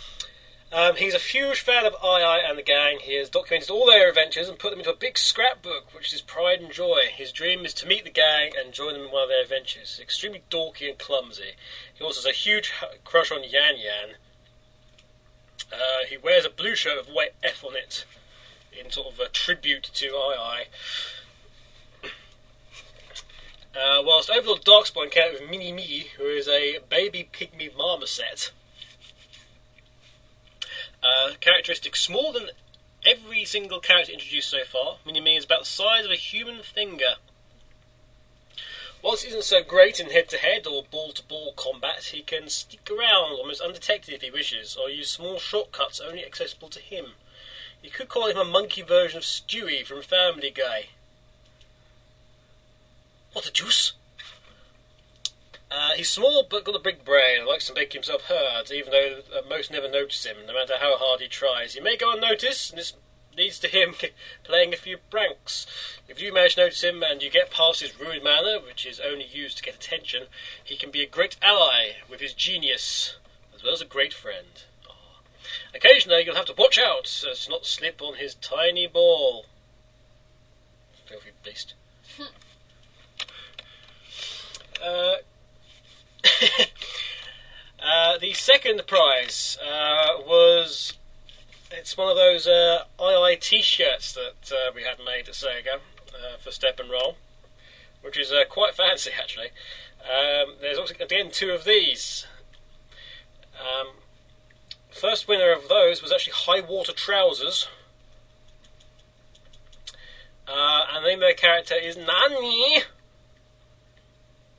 He's a huge fan of II and the gang. He has documented all their adventures and put them into a big scrapbook, which is his pride and joy. His dream is to meet the gang and join them in one of their adventures. He's extremely dorky and clumsy. He also has a huge crush on Yan Yan. He wears a blue shirt with white F on it, in sort of a tribute to II. Whilst Overlord Darkspine came out with Mini Me, who is a baby pygmy marmoset. Characteristics smaller than every single character introduced so far. Mini-Me is about the size of a human finger. Whilst he isn't so great in head-to-head or ball-to-ball combat, he can stick around almost undetected if he wishes, or use small shortcuts only accessible to him. You could call him a monkey version of Stewie from Family Guy. What a juice! He's small but got a big brain and likes to make himself heard, even though most never notice him, no matter how hard he tries. He may go unnoticed, and this leads to him playing a few pranks. If you manage to notice him and you get past his rude manner, which is only used to get attention, he can be a great ally with his genius, as well as a great friend. Oh. Occasionally you'll have to watch out so as to not slip on his tiny ball. Filthy beast. The second prize it's one of those II t-shirts that we had made at Sega for Step and Roll, which is quite fancy actually. There's also again 2 of these. First winner of those was actually High Water Trousers, and the name of their character is Nani,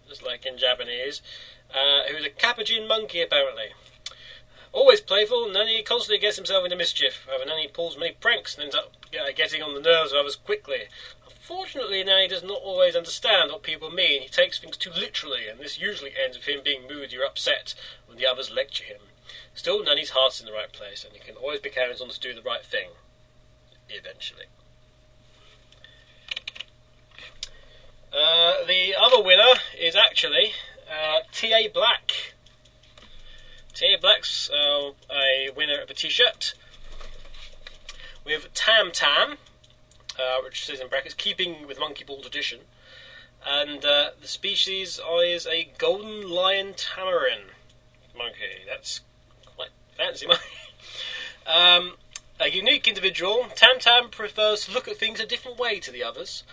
just like in Japanese, who's a capuchin monkey apparently. Always playful, Nani constantly gets himself into mischief. However, Nani pulls many pranks and ends up getting on the nerves of others quickly. Unfortunately, Nani does not always understand what people mean. He takes things too literally, and this usually ends with him being moody or upset when the others lecture him. Still, Nani's heart's in the right place, and he can always be counted on to do the right thing. Eventually. The other winner is actually T.A. Black. T.A. Black's a winner of a t-shirt with Tam Tam, which says in brackets, keeping with Monkey Ball tradition. And the species is a golden lion tamarin monkey. That's quite fancy monkey. A unique individual, Tam Tam prefers to look at things a different way to the others.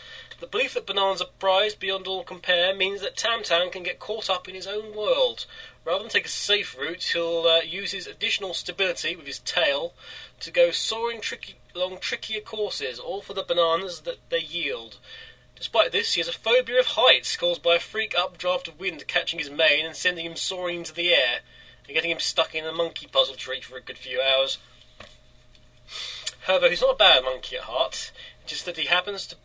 The belief that bananas are prized beyond all compare means that Tam Tam can get caught up in his own world. Rather than take a safe route, he'll use his additional stability with his tail to go soaring along trickier courses, all for the bananas that they yield. Despite this, he has a phobia of heights caused by a freak updraft of wind catching his mane and sending him soaring into the air, and getting him stuck in a monkey puzzle tree for a good few hours. However, he's not a bad monkey at heart, just that he happens to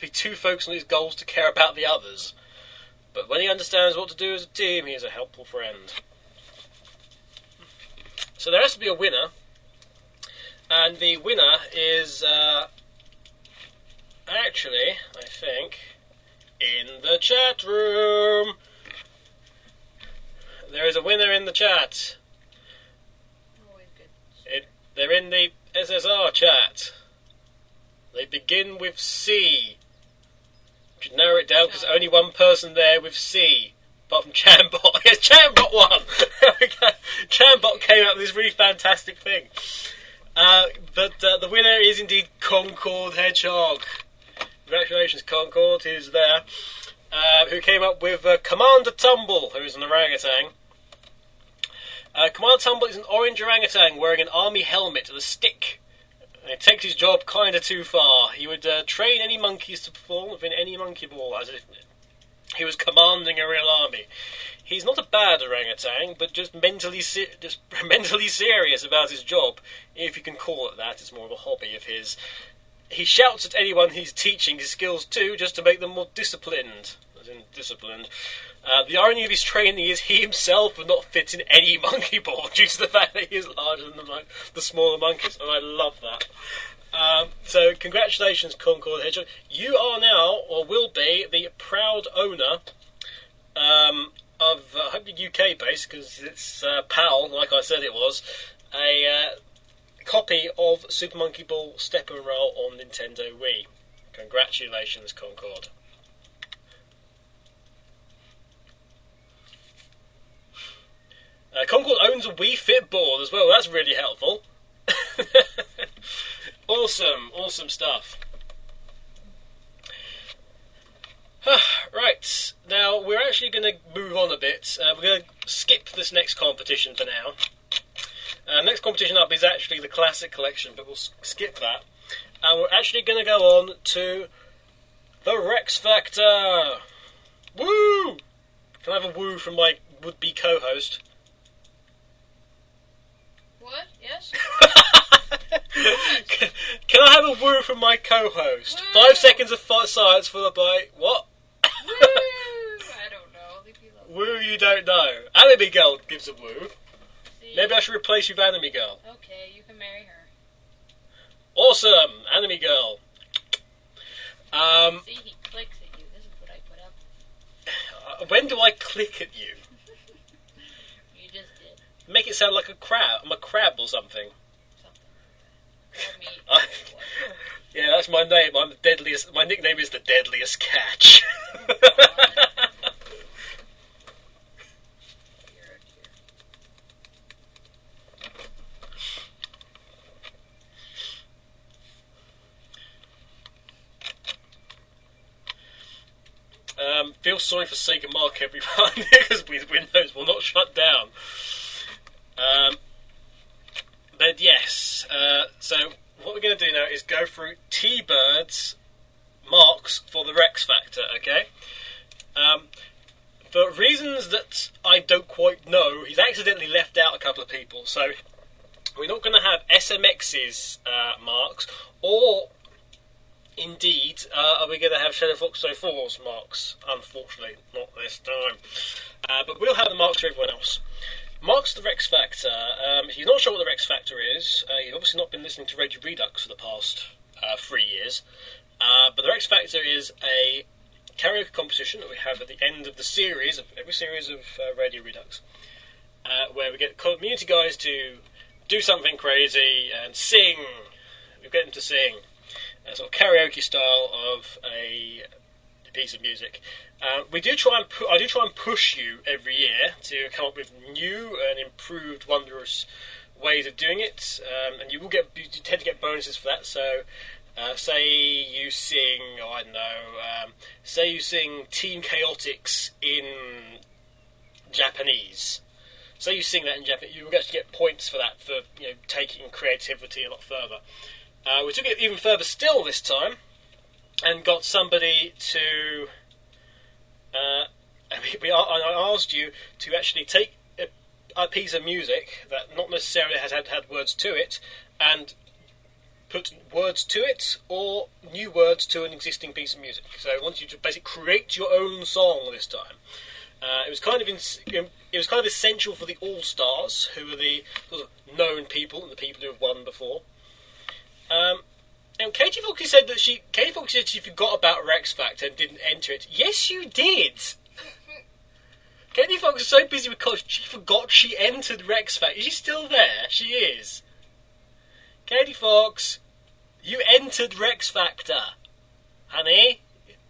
be too focused on his goals to care about the others. But when he understands what to do as a team, he is a helpful friend. So there has to be a winner, and the winner is actually, I think, in the chat room. There is a winner in the chat. Always good. They're in the SSR chat. They begin with C. You should narrow it down because there's only one person there with C, apart from Chambot. Yes, Chambot won! Chambot came up with this really fantastic thing. But the winner is indeed Concord Hedgehog. Congratulations, Concord, who's there. Who came up with Commander Tumble, who is an orangutan. Commander Tumble is an orange orangutan wearing an army helmet and a stick. And it takes his job kind of too far. He would train any monkeys to perform within any monkey ball, as if he was commanding a real army. He's not a bad orangutan, but just mentally serious about his job, if you can call it that. It's more of a hobby of his. He shouts at anyone he's teaching his skills to, just to make them more disciplined. As in disciplined. The irony of his training is he himself would not fit in any monkey ball due to the fact that he is larger than the smaller monkeys, and I love that. So congratulations, Concord Hedgehog. You are now, or will be, the proud owner of, I hope you're UK based, because it's PAL, like I said it was, a copy of Super Monkey Ball Step and Roll on Nintendo Wii. Congratulations, Concord. Concord owns a Wii Fit board as well. That's really helpful. Awesome stuff. Right, now we're actually going to move on a bit. We're going to skip this next competition for now. Next competition up is actually the Classic Collection, but we'll skip that. And we're actually going to go on to the Rex Factor. Woo! Can I have a woo from my would-be co-host? What? Yes? Can I have a woo from my co-host? Woo. 5 seconds of silence followed by what? Woo! I don't know. Leave me alone. Woo, you don't know. Anime Girl gives a woo. See? Maybe I should replace you with Anime Girl. Okay, you can marry her. Awesome, Anime Girl. See, he clicks at you. This is what I put up. When do I click at you? You just did. Make it sound like a crab. I'm a crab or something. Something like that. Or me. Yeah, that's my name. I'm the deadliest. My nickname is the Deadliest Catch. Feel sorry for Sega Mark, everyone, because Windows will not shut down. But yes, so what we're going to do now is go through T-Bird's marks for the Rex Factor, okay? For reasons that I don't quite know, he's accidentally left out a couple of people, so we're not going to have SMX's marks, or indeed, are we going to have Shadow Fox 04's marks? Unfortunately, not this time. But we'll have the marks for everyone else. Marks the Rex Factor. If you're not sure what the Rex Factor is, you've obviously not been listening to Radio Redux for the past 3 years. But the Rex Factor is a karaoke competition that we have at the end of the series, of every series of Radio Redux, where we get community guys to do something crazy and sing. We get them to sing. Sort of karaoke style of a piece of music. I do try and push you every year to come up with new and improved, wondrous ways of doing it, and you tend to get bonuses for that. So, say you sing, say you sing Team Chaotix in Japanese. Say you sing that in Japanese, you will actually get points for that, for taking creativity a lot further. We took it even further still this time, and got somebody to. I asked you to actually take a piece of music that not necessarily has had words to it, and put words to it or new words to an existing piece of music. So I want you to basically create your own song this time. It was kind of essential for the All Stars, who are the sort of known people and the people who have won before. And Katie Fox said she forgot about Rex Factor and didn't enter it. Yes, you did. Katie Fox is so busy with college, she forgot she entered Rex Factor. Is she still there? She is. Katie Fox, you entered Rex Factor, honey.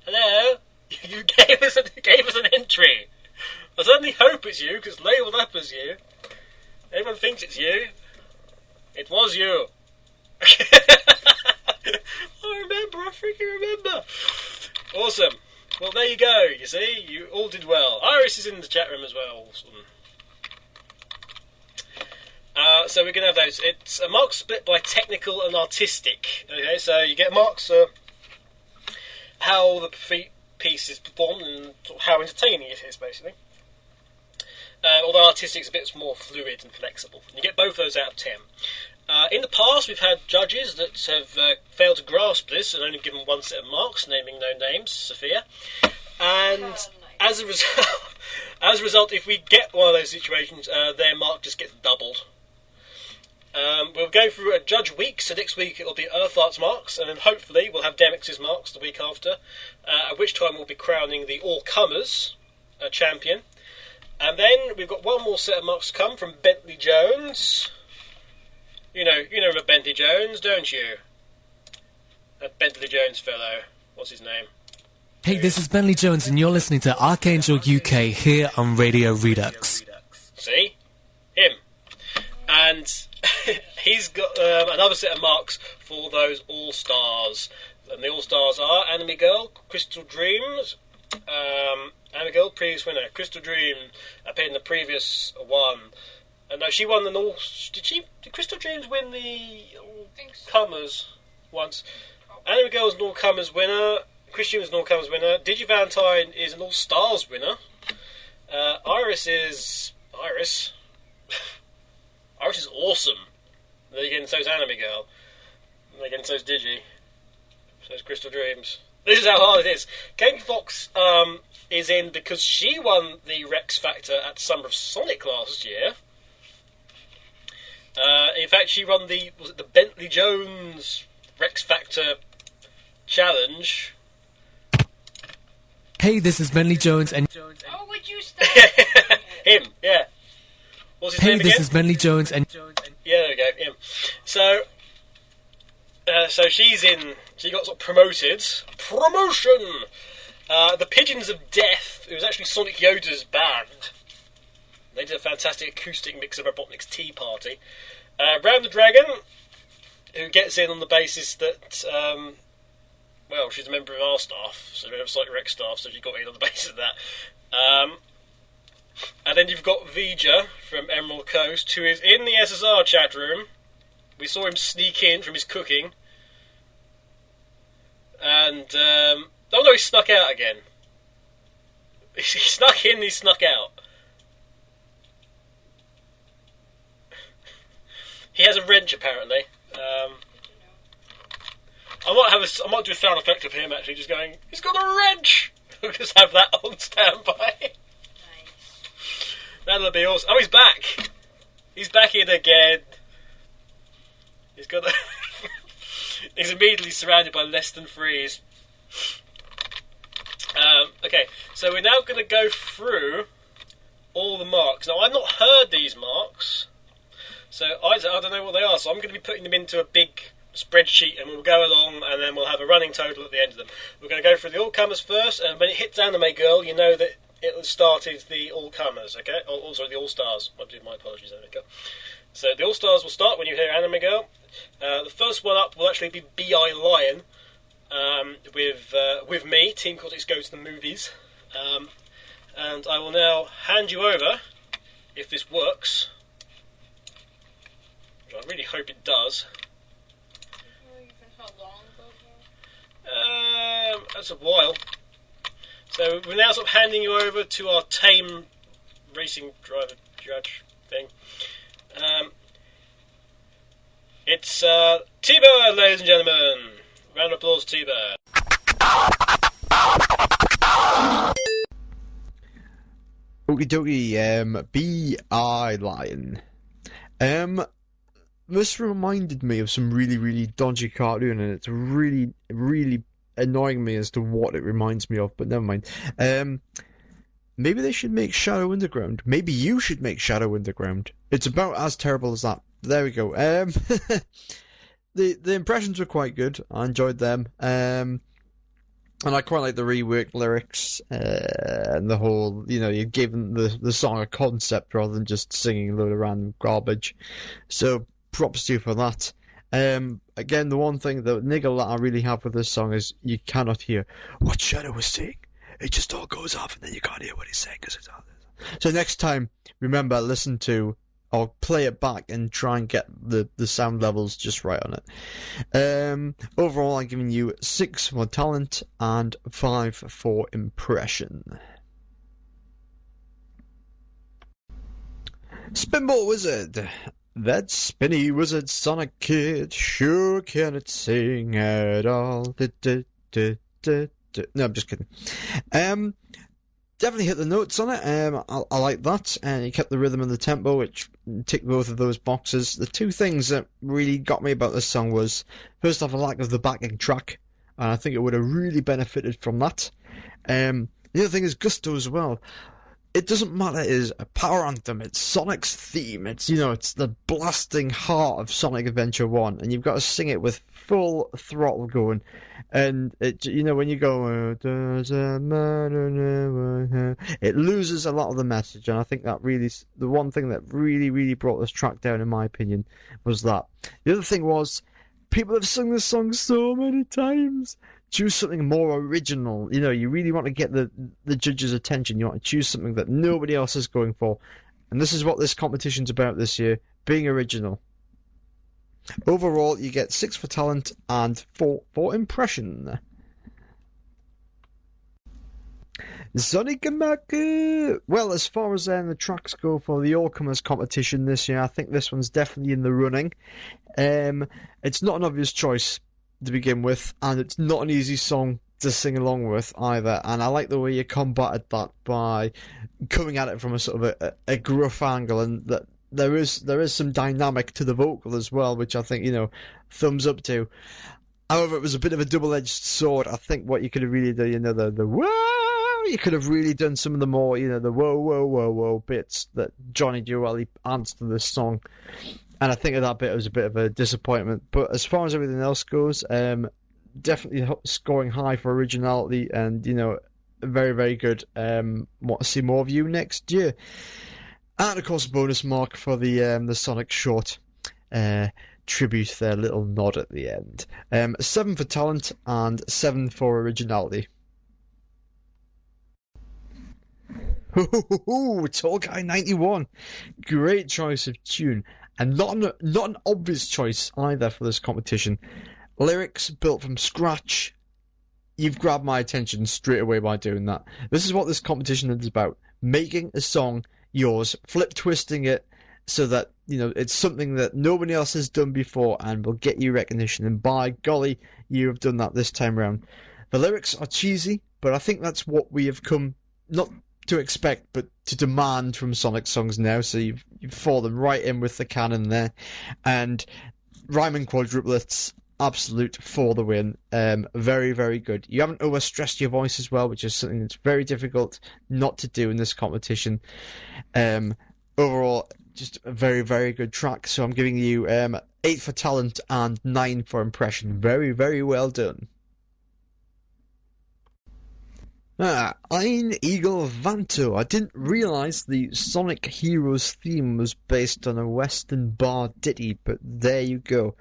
Hello. You gave us an entry. I certainly hope it's you, because labelled up as you. Everyone thinks it's you. It was you. I freaking remember. Awesome. Well, there you go, you see. You all did well. Iris is in the chat room as well. Awesome. So we're going to have those. It's a mark split by technical and artistic. Okay, so you get marks for how the piece is performed and how entertaining it is, basically. Although artistic is a bit more fluid and flexible. You get both those out of 10. In the past, we've had judges that have failed to grasp this and only given one set of marks, naming no names, Sophia. And as a result, if we get one of those situations, their mark just gets doubled. We'll go through a judge week, so next week it'll be Earth Art's marks, and then hopefully we'll have Demix's marks the week after, at which time we'll be crowning the all-comers champion. And then we've got one more set of marks to come from Bentley Jones. You know Bentley Jones, don't you? That Bentley Jones fellow. What's his name? Hey, this is Bentley Jones, and you're listening to Archangel UK here on Radio Redux. See? Him. And he's got another set of marks for those All-Stars. And the All-Stars are Anime Girl, Crystal Dreams, Anime Girl, previous winner. Crystal Dream appeared in the previous one. No, she won the all. Did Crystal Dreams win the all-comers once? Anime Girl's an all-comers winner. Christian was an all-comers winner. Digi Valentine is an all-stars winner. Iris is Iris is awesome. Then again, so's Anime Girl. And again, so's Digi. So's Crystal Dreams. This is how hard it is. Katie Fox is in because she won the Rex Factor at Summer of Sonic last year. In fact, she won the Bentley Jones Rex Factor Challenge. Hey, this is Bentley Jones, and Oh, would you stop? Him, yeah. What's his name again? Hey, this is Bentley Jones, and yeah, there we go, him. So she's in. She got sort of promoted. Promotion. The Pigeons of Death. It was actually Sonic Yoda's band. They did a fantastic acoustic mix of Robotnik's Tea Party. Ram the Dragon, who gets in on the basis that, she's a member of our staff, so a member of Sonic Rex staff, so she got in on the basis of that. And then you've got Vija from Emerald Coast, who is in the SSR chat room. We saw him sneak in from his cooking. And, he snuck out again. He snuck in, he snuck out. He has a wrench, apparently. I might do a sound effect of him actually, just going, "He's got a wrench." We'll just have that on standby. Nice. That'll be awesome. Oh, he's back. He's back in again. He's got. He's immediately surrounded by less than threes. Okay, so we're now going to go through all the marks. Now, I've not heard these marks. So I don't know what they are, so I'm going to be putting them into a big spreadsheet, and we'll go along, and then we'll have a running total at the end of them. We're going to go through the all-comers first, and when it hits Anime Girl, you know that it started the all-comers, okay? Also the all-stars. My apologies, Anime Girl. So the all-stars will start when you hear Anime Girl. The first one up will actually be B.I. Lion, with me, Team Cortex Go to the Movies. And I will now hand you over, if this works, which I really hope it does. How long ago? That's a while. So we're now sort of handing you over to our tame racing driver judge thing. It's T-Bird, ladies and gentlemen. Round of applause, T-Bird. Okie dokie, B.I. Lion. This reminded me of some really, really dodgy cartoon, and it's really, really annoying me as to what it reminds me of, but never mind. Maybe they should make Shadow Underground. Maybe you should make Shadow Underground. It's about as terrible as that. There we go. The impressions were quite good. I enjoyed them. And I quite like the reworked lyrics and the whole, you're giving the song a concept rather than just singing a load of random garbage. So props to you for that. Again, the one thing, the niggle that I really have with this song is you cannot hear what Shadow was saying. It just all goes off and then you can't hear what he's saying. So next time, remember, listen to or play it back and try and get the sound levels just right on it. Overall, I'm giving you 6 for talent and 5 for impression. Spinball Wizard. That spinny wizard Sonic Kid sure cannot sing at all. No, I'm just kidding. Definitely hit the notes on it. I like that, and he kept the rhythm and the tempo, which ticked both of those boxes. The two things that really got me about this song was, first off, a lack of the backing track, and I think it would have really benefited from that. The other thing is gusto as well. It doesn't matter, it is a power anthem, it's Sonic's theme, it's the blasting heart of Sonic Adventure 1, and you've got to sing it with full throttle going, and it, when you go, doesn't matter, it loses a lot of the message, and I think that really, the one thing that really, really brought this track down, in my opinion, was that. The other thing was, people have sung this song so many times. Choose something more original. You really want to get the judge's attention. You want to choose something that nobody else is going for. And this is what this competition's about this year, being original. Overall, you get 6 for talent and 4 for impression. Sonic and Maka. Well, as far as the tracks go for the all-comers competition this year, I think this one's definitely in the running. It's not an obvious choice to begin with, and it's not an easy song to sing along with either, and I like the way you combated that by coming at it from a sort of a gruff angle, and that there is some dynamic to the vocal as well, which I think, thumbs up to. However, it was a bit of a double-edged sword. I think what you could have really done, the whoa, you could have really done some of the more, the whoa, whoa, whoa, whoa bits that Johnny Duelli adds to this song. And I think that bit was a bit of a disappointment. But as far as everything else goes, definitely scoring high for originality and, very, very good. Want to see more of you next year. And, of course, a bonus mark for the Sonic short tribute, their little nod at the end. 7 for talent and 7 for originality. Tall Guy 91. Great choice of tune. And not an obvious choice either for this competition. Lyrics built from scratch. You've grabbed my attention straight away by doing that. This is what this competition is about. Making a song yours, flip twisting it so that, it's something that nobody else has done before and will get you recognition. And by golly, you have done that this time round. The lyrics are cheesy, but I think that's what we have come, not to expect, but to demand from Sonic songs now. So you've fallen right in with the canon there, and rhyming quadruplets, absolute for the win. Very, very good. You haven't overstressed your voice as well, which is something that's very difficult not to do in this competition. Overall, just a very, very good track. So I'm giving you 8 for talent, and 9 for impression. Very, very well done. Ein Eagle Vanto. I didn't realise the Sonic Heroes theme was based on a Western bar ditty, but there you go.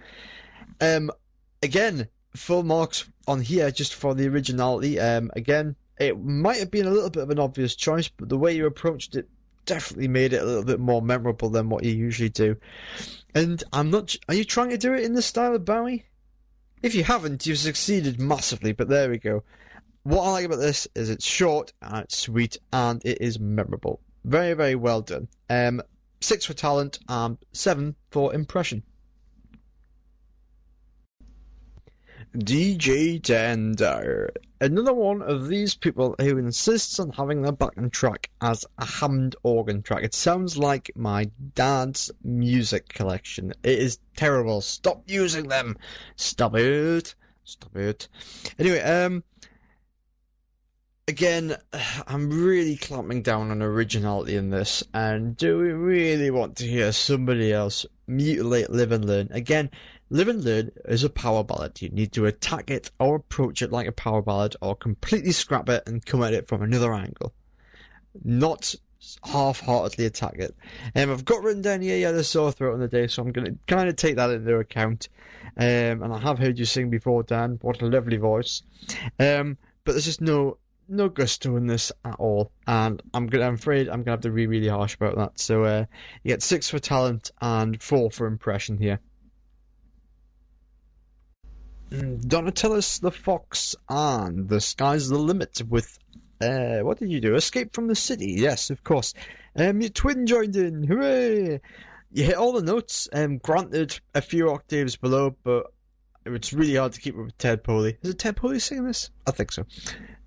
Again, full marks on here just for the originality. Again, it might have been a little bit of an obvious choice, but the way you approached it definitely made it a little bit more memorable than what you usually do. And are you trying to do it in the style of Bowie? If you haven't, you've succeeded massively, but there we go. What I like about this is it's short, and it's sweet, and it is memorable. Very, very well done. 6 for talent, and 7 for impression. DJ Tender. Another one of these people who insists on having their backing track as a Hammond organ track. It sounds like my dad's music collection. It is terrible. Stop using them. Stop it. Stop it. Anyway, again, I'm really clamping down on originality in this, and do we really want to hear somebody else mutilate Live and Learn? Again, Live and Learn is a power ballad. You need to attack it or approach it like a power ballad, or completely scrap it and come at it from another angle. Not half-heartedly attack it. I've got written down here you had a sore throat on the day, so I'm going to kind of take that into account. And I have heard you sing before, Dan. What a lovely voice. But there's just no gusto in this at all, and I'm afraid I'm gonna have to be really harsh about that. So you get 6 for talent and 4 for impression here. Donatellis the Fox and The Sky's the Limit with what did you do? Escape from the City. Yes, of course. Your twin joined in. Hooray! You hit all the notes. Granted, a few octaves below, but it's really hard to keep up with Ted Poley. Is it Ted Poley singing this? I think so.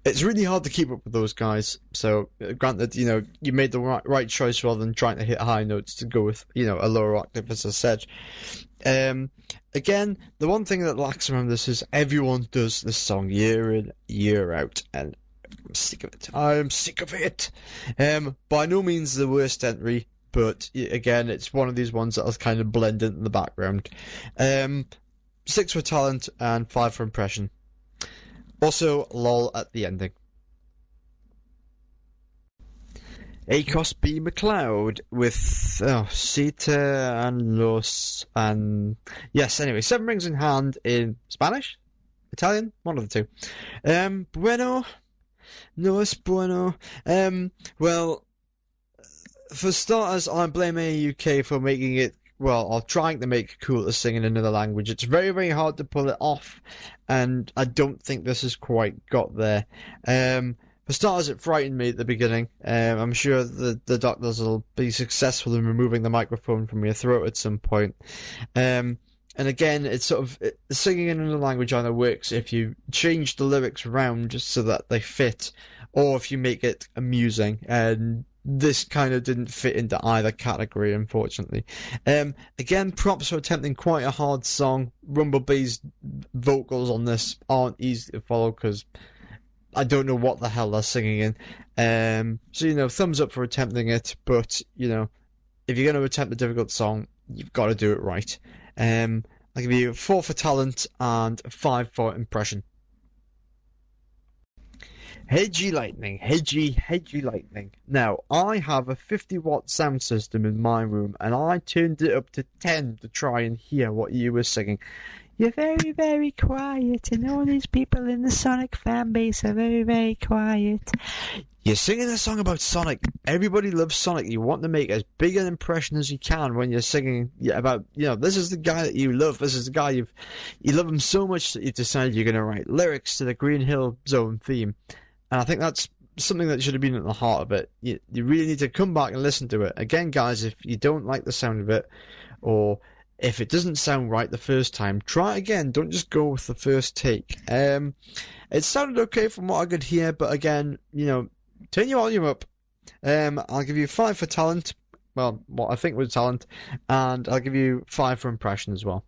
It's really hard to keep up with those guys. So, granted, you made the right choice rather than trying to hit high notes to go with, a lower octave, as I said. Again, the one thing that lacks around this is everyone does this song year in, year out, and I'm sick of it. I'm sick of it. By no means the worst entry, but again, it's one of these ones that'll kind of blend into the background. 6 for talent and 5 for impression. Also, lol at the ending. Akos B. McLeod with Sita and Los and yes. Anyway, 7 Rings in Hand in Spanish, Italian, one of the two. Bueno, no es bueno. Well, for starters, I blame AAUK for making it. Well, or trying to make it cool to sing in another language. It's very, very hard to pull it off, and I don't think this has quite got there. For starters, it frightened me at the beginning. I'm sure the doctors will be successful in removing the microphone from your throat at some point. And again, it's sort of singing in another language either works if you change the lyrics around just so that they fit, or if you make it amusing. And this kind of didn't fit into either category, unfortunately. Again, props for attempting quite a hard song. Rumblebee's vocals on this aren't easy to follow because I don't know what the hell they're singing in. So, thumbs up for attempting it, but, if you're going to attempt a difficult song, you've got to do it right. I'll give you 4 for talent and 5 for impression. Hedgy lightning. Now, I have a 50-watt sound system in my room, and I turned it up to 10 to try and hear what you were singing. You're very, very quiet, and all these people in the Sonic fan base are very, very quiet. You're singing a song about Sonic. Everybody loves Sonic. You want to make as big an impression as you can when you're singing about, this is the guy that you love. This is the guy you love him so much that you've decided you're going to write lyrics to the Green Hill Zone theme. And I think that's something that should have been at the heart of it. You really need to come back and listen to it. Again, guys, if you don't like the sound of it, or if it doesn't sound right the first time, try it again. Don't just go with the first take. It sounded okay from what I could hear, but again, turn your volume up. I'll give you 5 for talent. Well, what I think was talent. And I'll give you 5 for impression as well.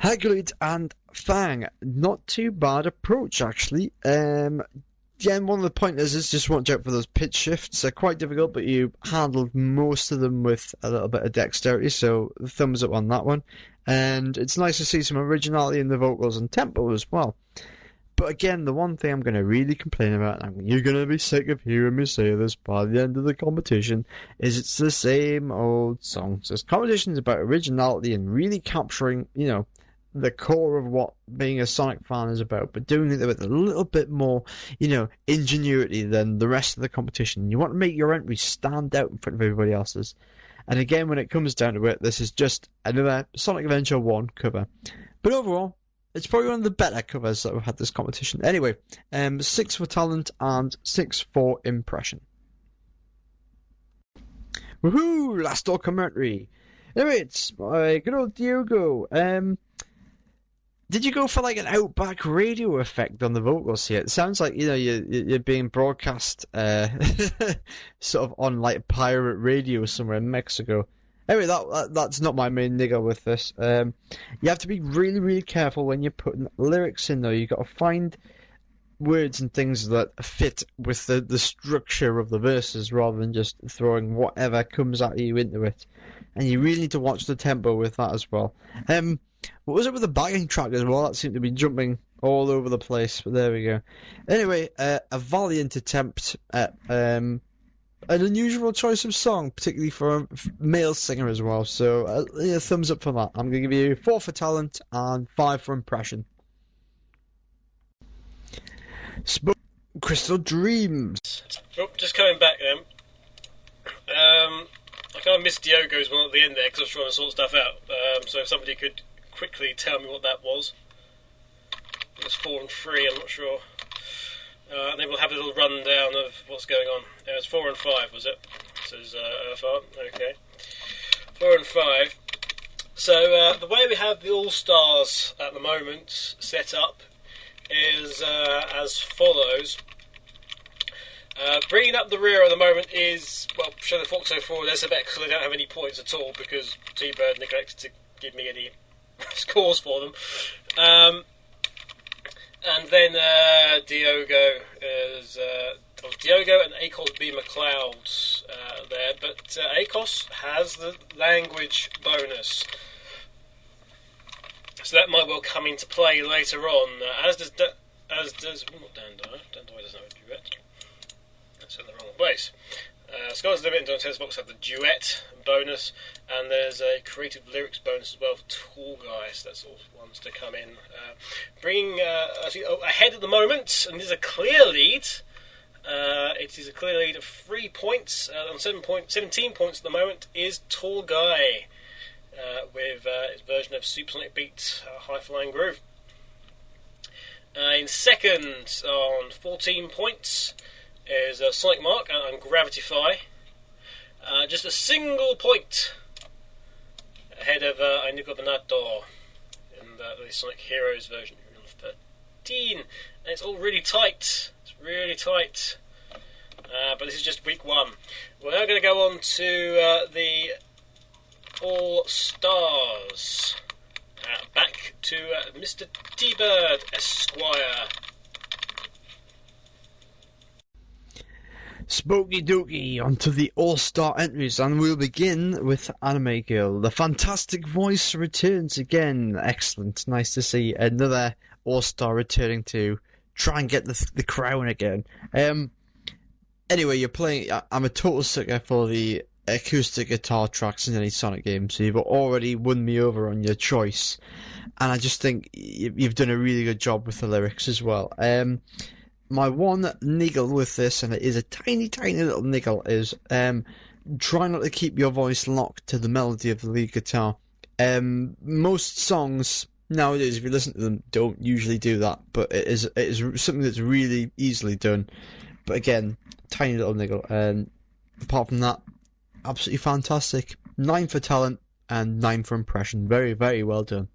Hagrid and Fang, not too bad approach actually. again, one of the pointers is just watch out for those pitch shifts. They're quite difficult, but you handled most of them with a little bit of dexterity, so thumbs up on that one. And it's nice to see some originality in the vocals and tempo as well. But again, the one thing I'm going to really complain about, and you're going to be sick of hearing me say this by the end of the competition, is it's the same old songs. This competition's about originality and really capturing, the core of what being a Sonic fan is about, but doing it with a little bit more, ingenuity than the rest of the competition. You want to make your entry stand out in front of everybody else's. And again, when it comes down to it, this is just another Sonic Adventure 1 cover. But overall, it's probably one of the better covers that we've had this competition. Anyway, 6 for talent and 6 for impression. Woohoo! Last documentary. Anyway, it's good old Diogo. Did you go for like an Outback radio effect on the vocals here? It sounds like you're being broadcast sort of on like pirate radio somewhere in Mexico. Anyway, that's not my main niggle with this. You have to be really, really careful when you're putting lyrics in, though. You've got to find words and things that fit with the structure of the verses rather than just throwing whatever comes at you into it. And you really need to watch the tempo with that as well. What was it with the backing track as well? That seemed to be jumping all over the place, but there we go. Anyway, a valiant attempt at an unusual choice of song, particularly for a male singer as well. So, thumbs up for that. I'm going to give you 4 for talent and 5 for impression. Crystal Dreams. Oh, just coming back then. I kind of missed Diogo's one at the end there because I was trying to sort stuff out. So if somebody could quickly tell me what that was. It was 4 and 3, I'm not sure. And then we'll have a little rundown of what's going on. It was 4 and 5, was it? Says Earthart. Okay. 4 and 5. So the way we have the All-Stars at the moment set up is as follows. Bringing up the rear at the moment is, well, Show the Fox 04, there's a bet because they don't have any points at all because T-Bird neglected to give me any scores for them. And then Diogo is Diogo and Akos B. McLeod there, but Akos has the language bonus, so that might well come into play later on. As does not Dandai. Dandai doesn't have a duet. That's in the wrong place. Sky's Limit and Donatello's Box have the duet bonus, and there's a creative lyrics bonus as well for Tall Guys. That's all ones to come in. Bringing ahead at the moment, and this is a clear lead. It is a clear lead of 3 points. On 17 points at the moment is Tall Guy with his version of Supersonic Beat, High Flying Groove. In second, on 14 points, is Sonic Mark and Gravitify. Just a single point ahead of I Got the Nut Door in the Sonic Heroes version of 13. And it's all really tight. It's really tight. But this is just week 1. We're now going to go on to the All Stars. Back to Mr. T-Bird Esquire. Spooky dooky, onto the all-star entries, and we'll begin with Anime Girl. The fantastic voice returns again. Excellent. Nice to see another all-star returning to try and get the crown again. Anyway, you're playing. I'm a total sucker for the acoustic guitar tracks in any Sonic game, so you've already won me over on your choice, and I just think you've done a really good job with the lyrics as well. My one niggle with this, and it is a tiny, tiny little niggle, is try not to keep your voice locked to the melody of the lead guitar. Most songs nowadays, if you listen to them, don't usually do that, but it is something that's really easily done. But again, tiny little niggle. And apart from that, absolutely fantastic. 9 for talent and 9 for impression. Very, very well done.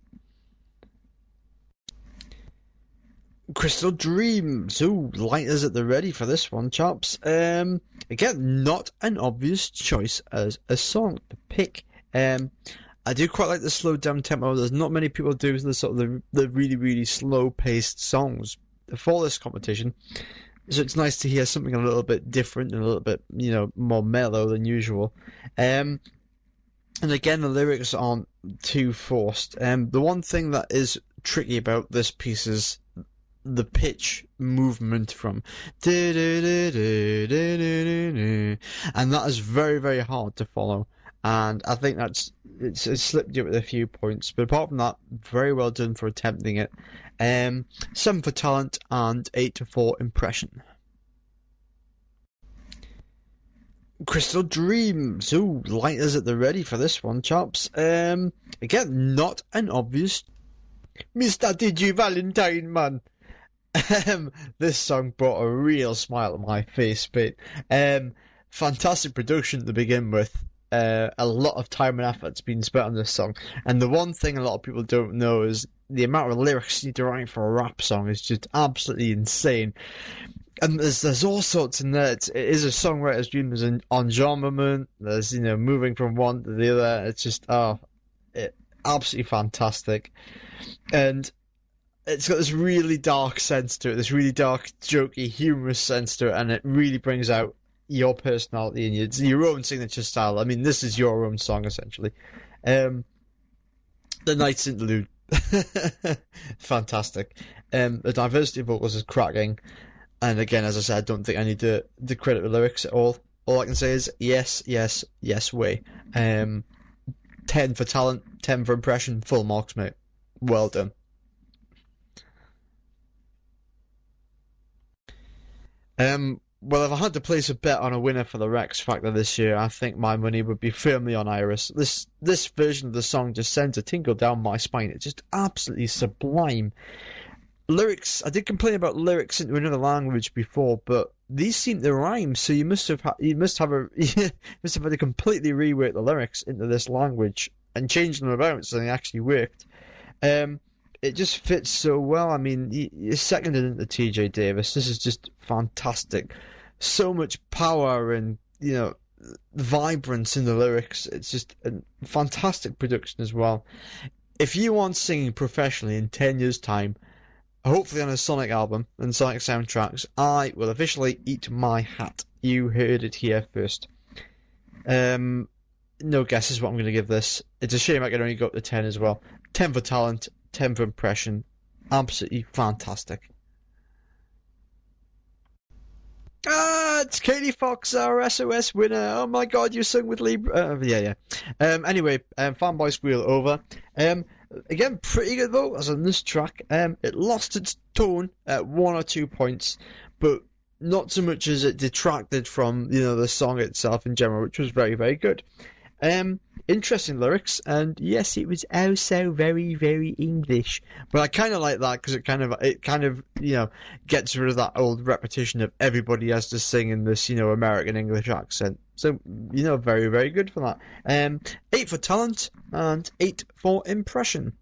Crystal Dreams. Ooh, lighters at the ready for this one, chaps. Again, not an obvious choice as a song to pick. I do quite like the slowed down tempo. There's not many people do the sort of the really, really slow paced songs for this competition. So it's nice to hear something a little bit different and a little bit, more mellow than usual. And again, the lyrics aren't too forced. The one thing that is tricky about this piece is the pitch movement from and that is very, very hard to follow. And I think it's slipped you with a few points, but apart from that, very well done for attempting it. 7 for talent and 8 for impression. Crystal Dreams. Ooh, lighters at the ready for this one, chaps. Again, not an obvious Mr. Digi Valentine, man. This song brought a real smile to my face, but fantastic production to begin with. A lot of time and effort's been spent on this song, and the one thing a lot of people don't know is the amount of lyrics you need to write for a rap song is just absolutely insane. And there's all sorts in there. It is a songwriter's dream. There's an enjambment. There's moving from one to the other. It's just absolutely fantastic, and it's got this really dark sense to it, this really dark, jokey, humorous sense to it, and it really brings out your personality and your own signature style. I mean, this is your own song, essentially. The Night's Interlude, fantastic. The diversity of vocals is cracking, and again, as I said, I don't think I need to credit the lyrics at all. All I can say is yes, yes, yes way. 10 for talent, 10 for impression, full marks, mate. Well done. Well, if I had to place a bet on a winner for the Rex Factor this year, I think my money would be firmly on Iris. This version of the song just sends a tingle down my spine. It's just absolutely sublime. Lyrics, I did complain about lyrics into another language before, but these seem to rhyme, so you must have had to completely rework the lyrics into this language and change them about so they actually worked. It just fits so well. I mean, you're seconded into TJ Davis. This is just fantastic. So much power and, vibrance in the lyrics. It's just a fantastic production as well. If you want singing professionally in 10 years' time, hopefully on a Sonic album and Sonic soundtracks, I will officially eat my hat. You heard it here first. No guesses what I'm going to give this. It's a shame I can only go up to 10 as well. 10 for talent, 10 for impression. Absolutely fantastic. It's Katie Fox, our SOS winner. Oh my god, you sung with Libra. Anyway, Fanboy Squeal over. Again, pretty good vocals on this track. It lost its tone at 1 or 2 points, but not so much as it detracted from, the song itself in general, which was very, very good. Interesting lyrics, and yes, it was also very, very English. But I kind of like that because it kind of gets rid of that old repetition of everybody has to sing in this American English accent. So very, very good for that. 8 for talent and 8 for impression.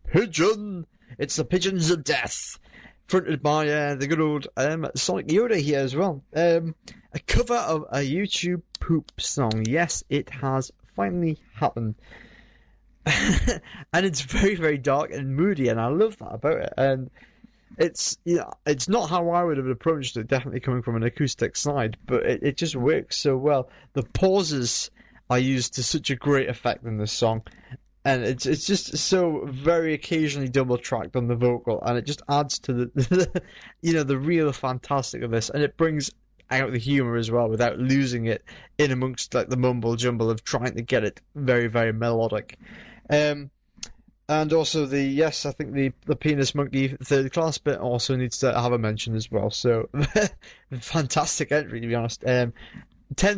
Pigeon, it's the Pigeons of Death, fronted by the good old Sonic Yoda here as well. A cover of a YouTube poop song. Yes, it has finally happened. And it's very, very dark and moody, and I love that about it. And it's not how I would have approached it, definitely coming from an acoustic side, but it just works so well. The pauses are used to such a great effect in this song. And it's just so very occasionally double tracked on the vocal, and it just adds to the the real fantastic of this, and it brings out the humour as well without losing it in amongst like the mumble jumble of trying to get it very, very melodic. And also I think the penis monkey third class bit also needs to have a mention as well. So fantastic entry, to be honest. 10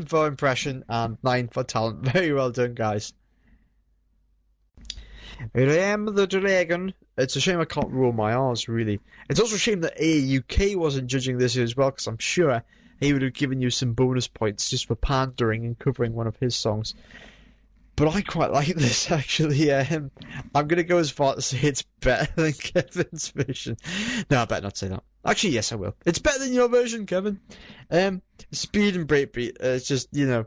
for impression and 9 for talent. Very well done, guys. I am the dragon. It's a shame I can't roll my R's, really. It's also a shame that AAUK wasn't judging this as well, because I'm sure he would have given you some bonus points just for pandering and covering one of his songs. But I quite like this, actually. I'm going to go as far to say it's better than Kevin's version. No, I better not say that. Actually, yes, I will. It's better than your version, Kevin. Speed and breakbeat. It's just, this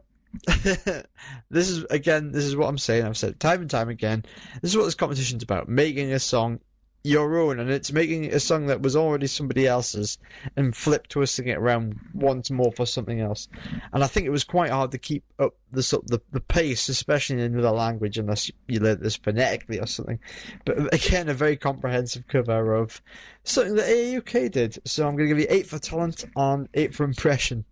is what I'm saying. I've said it time and time again. This is what this competition's about. Making a song your own, and it's making a song that was already somebody else's and flip twisting it around once more for something else. And I think it was quite hard to keep up the pace, especially in another language, unless you learned this phonetically or something. But again, a very comprehensive cover of something that AAUK did. So I'm going to give you 8 for talent and 8 for impression.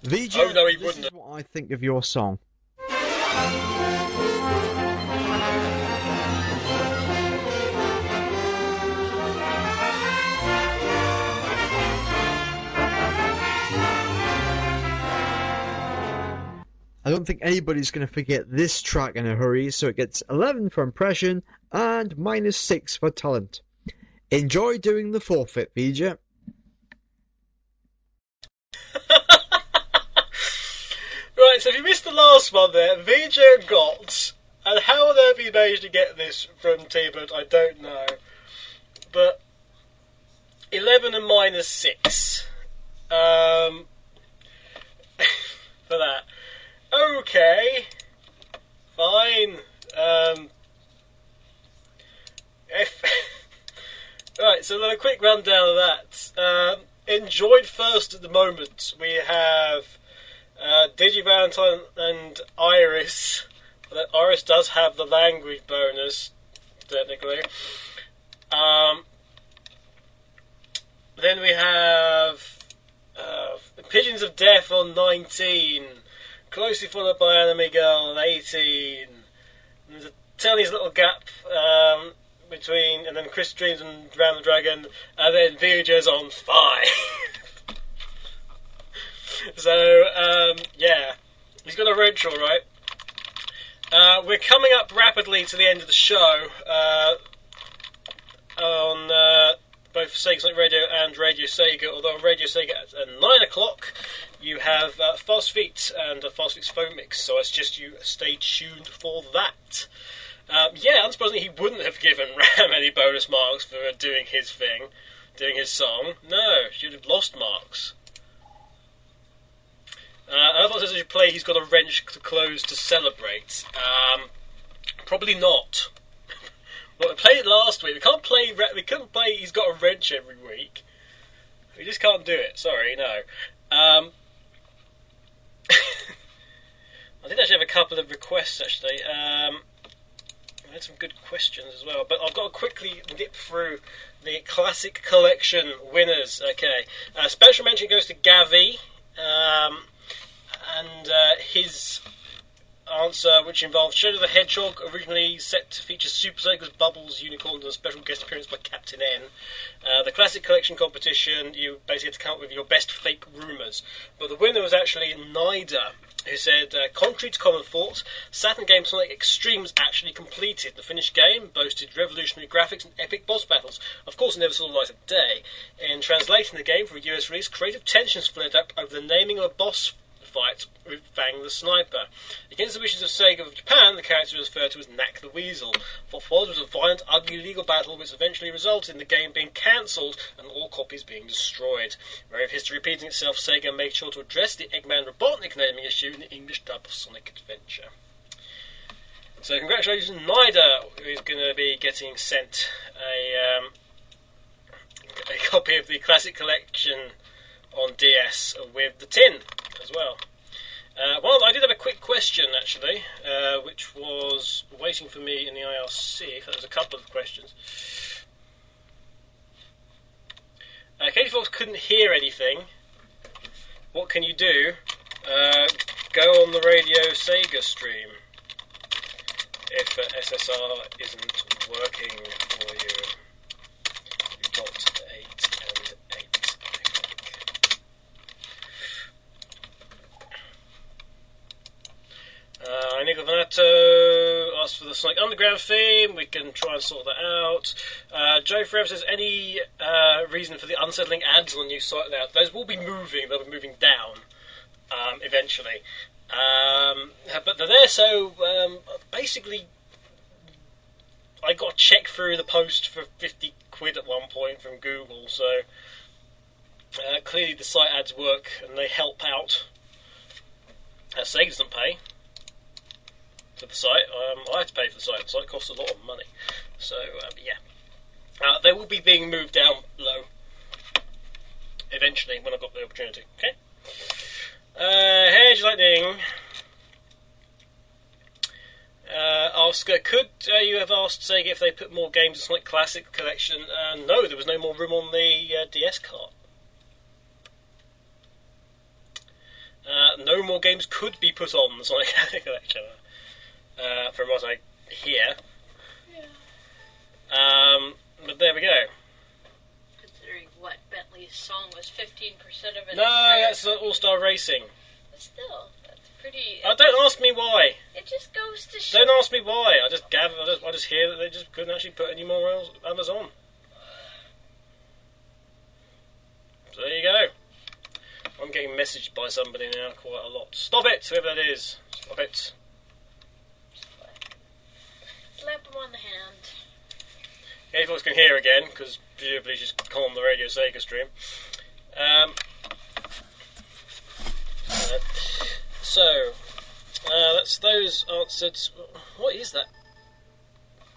VJ, Oh, no, he this wouldn't. is what I think of your song. I don't think anybody's going to forget this track in a hurry, so it gets 11 for impression and -6 for talent. Enjoy doing the forfeit, VJ. Right, so if you missed the last one there, VJ got, and how on earth he managed to get this from T-Bird, I don't know. But 11 and -6 for that. Okay, fine. Right, so then a quick rundown of that. Enjoyed first at the moment. We have Digi Valentine and Iris. Iris does have the language bonus, technically. Then we have Pigeons of Death on 19. Closely followed by Anime Girl on 18. And there's a tiny little gap between, and then Chris Dreams and Drown the Dragon, and then VJ's on 5. So, yeah. He's got a wrench, alright. We're coming up rapidly to the end of the show on both Sega Sonic Radio and Radio Sega, although on Radio Sega at 9 o'clock you have Fast Feet and Fast Feet's Phone Mix, so I suggest you stay tuned for that. Yeah, unsurprisingly, he wouldn't have given Ram any bonus marks for doing his thing, doing his song. No, she'd have lost marks. I thought as you play, he's got a wrench to close to celebrate. Probably not. Well, we played it last week. We couldn't play He's Got a Wrench every week. We just can't do it. Sorry, no. I did actually have a couple of requests, actually. We had some good questions as well, but I've got to quickly dip through the Classic Collection winners. Okay. Special mention goes to Gavi, and his answer, which involved Shadow the Hedgehog, originally set to feature Super Sega's Bubbles Unicorn, and a special guest appearance by Captain N. The Classic Collection competition, you basically had to come up with your best fake rumours. But the winner was actually Nida, who said, contrary to common thought, Saturn game Sonic Extreme was actually completed. The finished game boasted revolutionary graphics and epic boss battles. Of course, it never saw the light of day. In translating the game for a US release, creative tensions flared up over the naming of a boss fight with Fang the Sniper. Against the wishes of Sega of Japan, the character was referred to as Knack the Weasel. What followed was a violent, ugly legal battle which eventually resulted in the game being cancelled and all copies being destroyed. Wary of history repeating itself, Sega made sure to address the Eggman Robotnik naming issue in the English dub of Sonic Adventure. So congratulations, Nida, who is going to be getting sent a copy of the Classic Collection on DS with the tin as well. Well, I did have a quick question, actually, which was waiting for me in the IRC. There was a couple of questions. Katie Fox couldn't hear anything. What can you do? Go on the Radio Sega stream if SSR isn't working for you. You've got 8 and 8, I think. Nico Vanato asked for the Sonic Underground theme. We can try and sort that out. Joe Forever says, any reason for the unsettling ads on the new site layout? Those will be moving. They'll be moving down eventually. But they're there, so basically I got to check through the post for 50 quid at one point from Google, so clearly the site ads work and they help out. Sega doesn't pay. for the site. I had to pay for the site. The site costs a lot of money. So, yeah. They will be being moved down low eventually when I've got the opportunity. Okay? Hedge Lightning Oscar, could you have asked Sega if they put more games in Sonic Classic Collection? No, there was no more room on the DS cart. No more games could be put on the Sonic Classic Collection, from what I hear. Yeah. But there we go. Considering what Bentley's song was 15% of it. No, that's All-Star Racing. But still, that's pretty. Don't ask me why. It just goes to show. Don't ask me why. I just hear that they just couldn't actually put any more others on. So there you go. I'm getting messaged by somebody now quite a lot. Stop it, whoever that is. Stop it. Slap him on the hand. Okay, folks can hear again, because presumably she's on the Radio Sega stream. That's those answered. What is that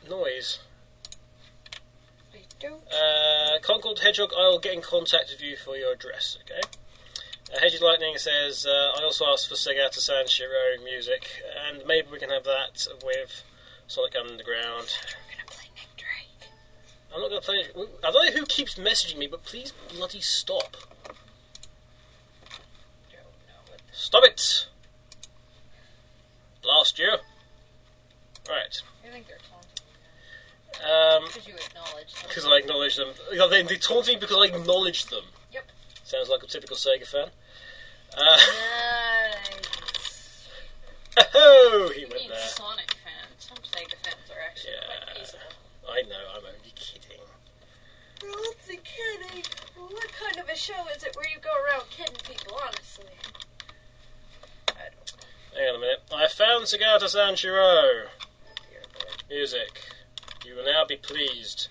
noise? I don't. Concord Hedgehog, I will get in contact with you for your address, okay? Hedgy Lightning says, I also asked for Segata Sanshiro music, and maybe we can have that with Sonic Underground. We're gonna play Nick Drake. I'm not going to play. I don't know who keeps messaging me, but please bloody stop. Stop it! Blast you. Right. I think they're taunting. Because you acknowledge them. Because I acknowledge them. They taunt me because I acknowledge them. Yep. Sounds like a typical Sega fan. Nice. Oh, he You went mean there. Sonic fans. Some Sega fans are actually quite peaceable. I know, I'm only kidding. We're only kidding. What kind of a show is it where you go around kidding people, honestly? I don't know. Hang on a minute. I found Segata Sanshiro music. You will now be pleased.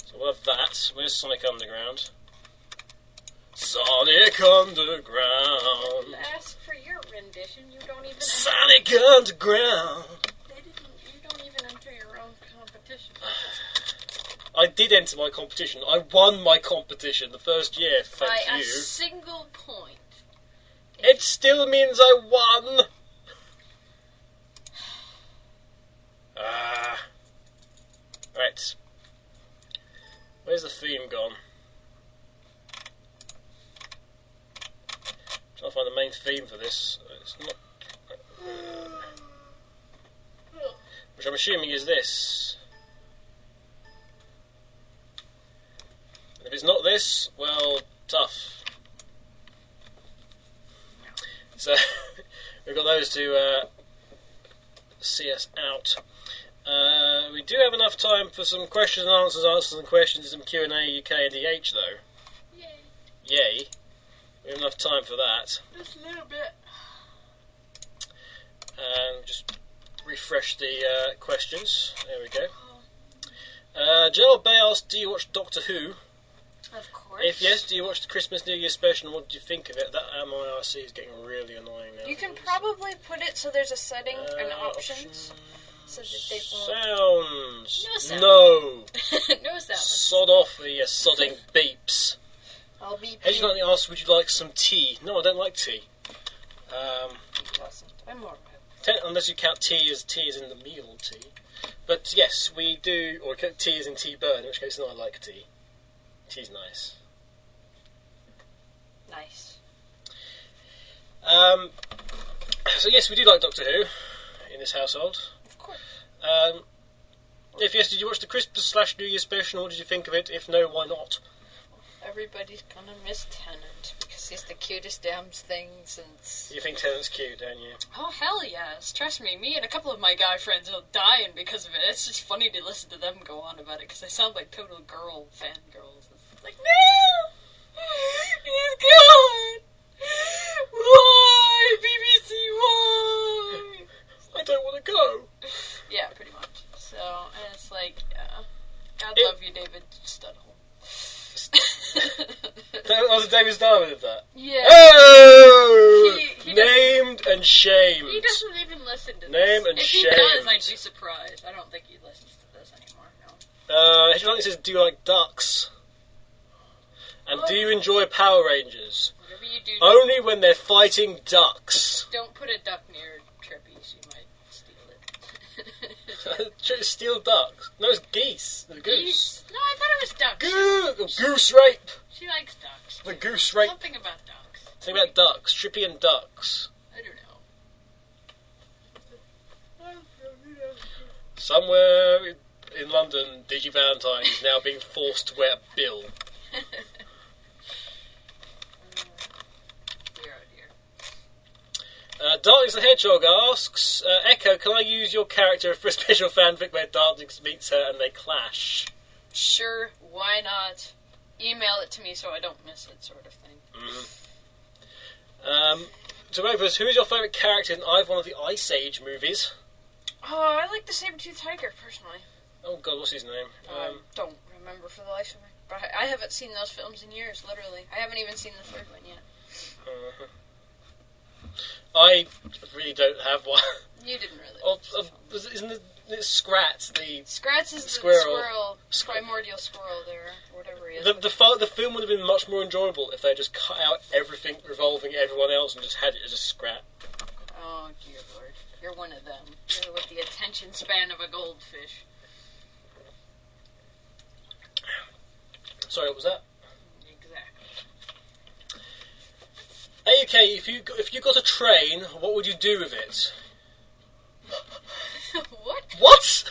So we'll have that. Where's Sonic Underground? Sonic Underground. Ask for your rendition. You don't even. Sonic Underground. You don't even enter your own competition. I did enter my competition. I won my competition the first year. Thank By you. a single point. It still means I won. Right. Where's the theme gone? Trying to find the main theme for this. It's not. Which I'm assuming is this. And if it's not this, well, tough. So we've got those to see us out. We do have enough time for some questions and answers and questions, some Q&A UK and DH though. Yay. Yay. We have enough time for that. Just a little bit. And just refresh the questions. There we go. Gerald Bay asked, do you watch Doctor Who? Of course. If yes, do you watch the Christmas New Year special and what do you think of it? That MIRC is getting really annoying now. You can probably put it so there's a setting and options. So that they won't. Sounds. No sound. No. No sound. Sod off with your sodding beeps. I'll be. Hedge Lightning asked, would you like some tea? No, I don't like tea. I'm more. Unless you count tea as in the meal tea. But yes, we do, or tea as in tea burn, in which case no, I like tea. Tea's nice. Nice. So yes, we do like Doctor Who in this household. Of course. If yes, did you watch the Christmas/New Year special? What did you think of it? If no, why not? Everybody's gonna miss Tennant because he's the cutest damn thing since. You think Tennant's cute, don't you? Oh hell yes! Trust me, me and a couple of my guy friends are dying because of it. It's just funny to listen to them go on about it because they sound like total fangirls. It's like, no, he's gone. Why, BBC? Why? I don't want to go. Yeah, pretty much. So and it's like, God love you, David Studholm. Was it David Starr with that? Yeah. Oh! He Named and shamed. He doesn't even listen to Name this. and if shame. he does, I'd be surprised. I don't think he listens to this anymore, no. He says, do you like ducks? And do you enjoy Power Rangers? Whatever you do, Only when they're fighting ducks. don't put a duck near Trippy. She might steal it. Steal ducks? No, it's geese. The goose. Geese? No, I thought it was ducks. Goose rape. She likes ducks. The goose rape. Something about ducks. Something about ducks. Trippy and ducks. I don't know. Somewhere in London, Digi Valentine is now being forced to wear a bill. Dear, oh dear. Darlings the Hedgehog asks, Echo, can I use your character for a special fanfic where Darlings meets her and they clash? Sure, why not? Email it to me so I don't miss it, sort of thing. To both of us, who is your favourite character in either one of the Ice Age movies? Oh, I like the saber-toothed tiger, personally. Oh god, what's his name? Don't remember for the life of me. But I haven't seen those films in years, literally. I haven't even seen the third one yet. I really don't have one. You didn't really. Isn't it Scrat? Scratch is the squirrel. primordial squirrel there, or whatever he is. The film would have been much more enjoyable if they just cut out everything revolving everyone else and just had it as a Scrat. Oh, dear lord. You're one of them. You're with the attention span of a goldfish. Sorry, what was that? Exactly. AAUK, if you got a train, what would you do with it? What? What?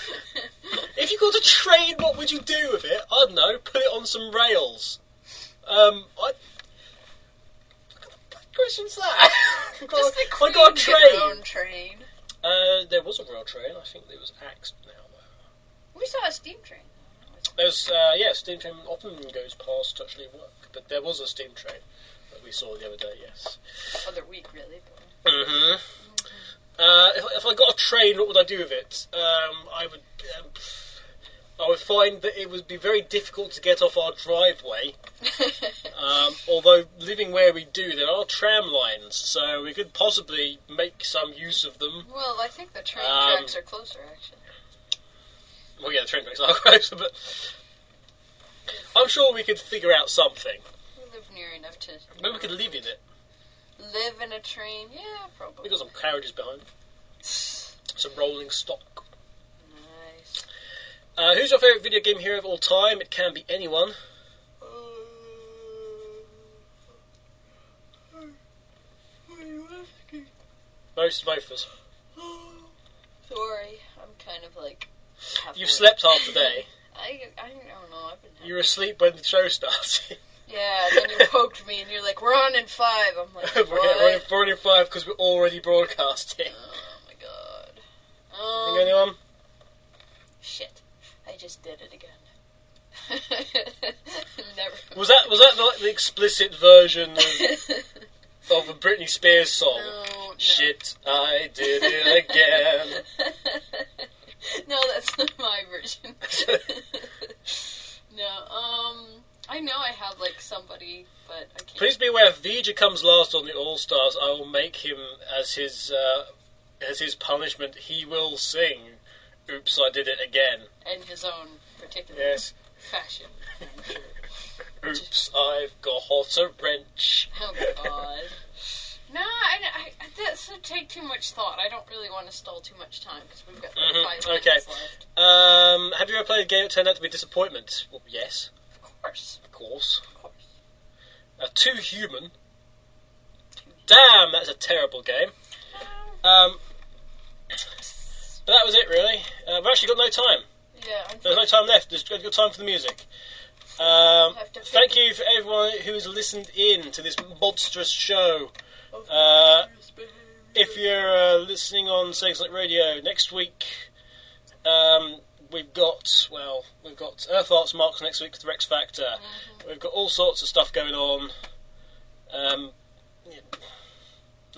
If you got a train, what would you do with it? I don't know, put it on some rails. What question's that? Just the I queen got a get train. her own train. There was a real train. I think it was axed now, though. We saw a steam train. There's, steam train often goes past Touchley Work, but there was a steam train that we saw the other day, yes. Other week, really. Mm-hmm. If I got a train, what would I do with it? I would find that it would be very difficult to get off our driveway. Although, living where we do, there are tram lines, so we could possibly make some use of them. Well, I think the train tracks are closer, actually. Well, yeah, the train tracks are closer, but I'm sure we could figure out something. We live near enough to... Maybe we could live in it. Live in a train? Yeah, probably. We got some carriages behind. Some rolling stock. Nice. Who's your favourite video game hero of all time? It can be anyone. What are you asking? Both of us. Sorry, I'm kind of like... You've slept half the day. I don't know, I've been... You were asleep when the show started. Yeah, and then you poked me and you're like, we're on in 5. I'm like, what? we're on in 5 because we're already broadcasting. Oh my god. Think anyone? Shit. I just did it again. Never. Was that the explicit version of a Britney Spears song? No. Shit, I did it again. No, that's not my version. No, I know I have, like, somebody, but I can't... Please be aware, if Vijay comes last on the All-Stars, I will make him, as his punishment, he will sing Oops, I Did It Again. In his own particular fashion, I'm sure. Oops, I've got a wrench. Oh, God. No, this would take too much thought. I don't really want to stall too much time, because we've got like 5 minutes left. Have you ever played a game that turned out to be a disappointment? Well, yes. Of course. Of course. Of course. Too Human. Damn, that's a terrible game. But that was it, really. We've actually got no time. Yeah. There's no time left. There's got time for the music. Thank you for everyone who has listened in to this monstrous show. If you're listening on Segs Like Radio, next week we've got Earth Arts Marks next week with the Rex Factor. Mm-hmm. We've got all sorts of stuff going on. No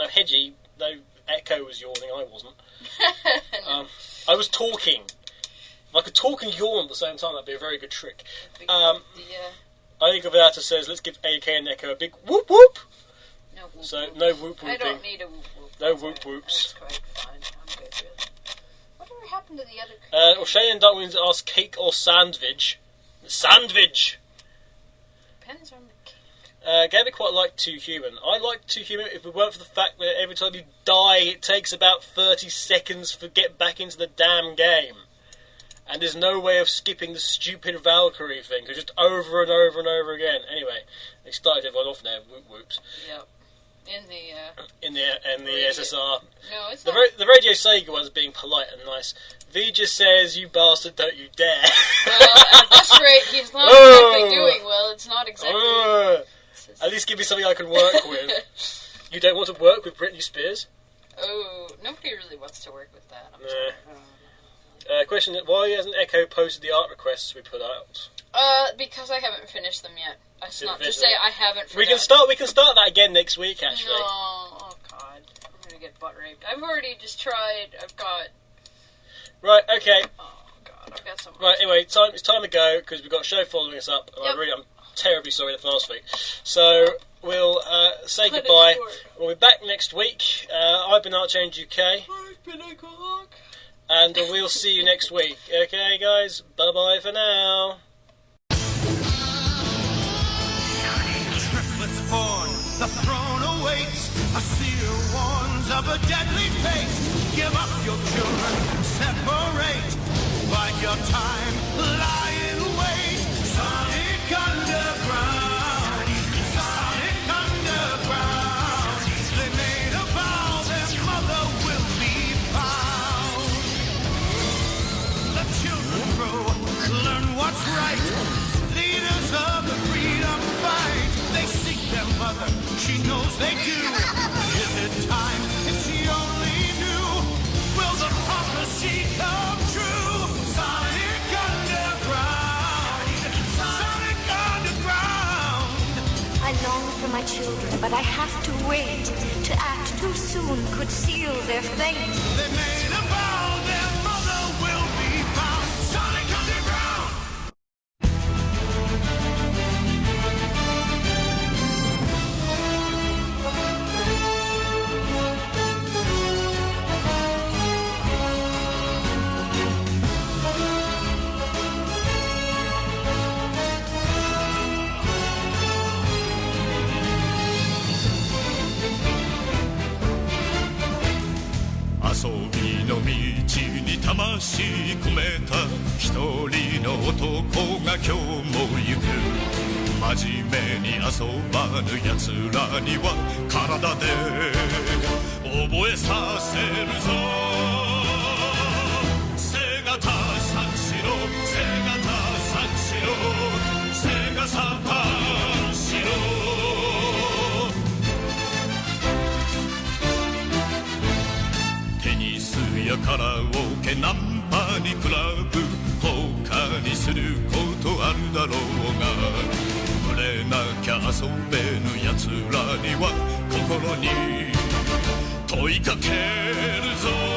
Hedgie, no Echo was yawning, I wasn't. I was talking. If I could talk and yawn at the same time, that'd be a very good trick. I think Avata says, let's give AK and Echo a big whoop whoop. No whoop So, whoop. no whoop whooping. I don't need a whoop whoop. No whoop whoops. That's quite fine. I'm good. happened to the other... Well, Shane and Darwin's asked cake or sandwich. Sandwich! Depends on the cake. Gabby quite liked Too Human. I liked Too Human if it weren't for the fact that every time you die, it takes about 30 seconds to get back into the damn game. And there's no way of skipping the stupid Valkyrie thing, because just over and over and over again. Anyway, they started everyone off there, whoops. Yep. In the SSR. No, it's not. not. The Radio Sega one's being polite and nice. V just says, "You bastard, don't you dare." Well, at this rate, he's not exactly doing well. It's not exactly... At least give me something I can work with. You don't want to work with Britney Spears? Oh, nobody really wants to work with that. I'm sorry. Question: why hasn't Echo posted the art requests we put out? Because I haven't finished them yet. That's not to say I haven't. We can start that again next week. Actually. No, oh god, I'm gonna get butt raped. I've already just tried. I've got. Right. Okay. Oh god, I've got some. Right. Anyway, it's time to go because we've got a show following us up. And Yep. I'm terribly sorry that's last week. So we'll say goodbye. We'll be back next week. I've been Archange UK. I've been a cock. And we'll see you next week. Okay, guys? Bye-bye for now. Triplets born, the throne awaits. A seer warns of a deadly fate. Give up your children, separate. Bide your time, lie in wait. Sonic Underground, Sonic Underground. They made a vow their mother will be found. The children grow, learn what's right. Leaders of the freedom fight. They seek their mother, she knows they do. Is it time if she only knew? Will the prophecy come true? Sonic Underground, Sonic Underground. I long for my children, but I have to wait. To act too soon could seal their fate. They made a vow their mother will be found. Sonic Underground.遊びの道に魂込めた一人の男が今日も行く。真面目に遊ばぬ奴らには体で覚えさせるぞ。背がた三四郎、背がた三四郎、背がさ三四郎。テニスやカラオケナンパにクラブ他にすることあるだろうが触れなきゃ遊べぬ奴らには心に問いかけるぞ。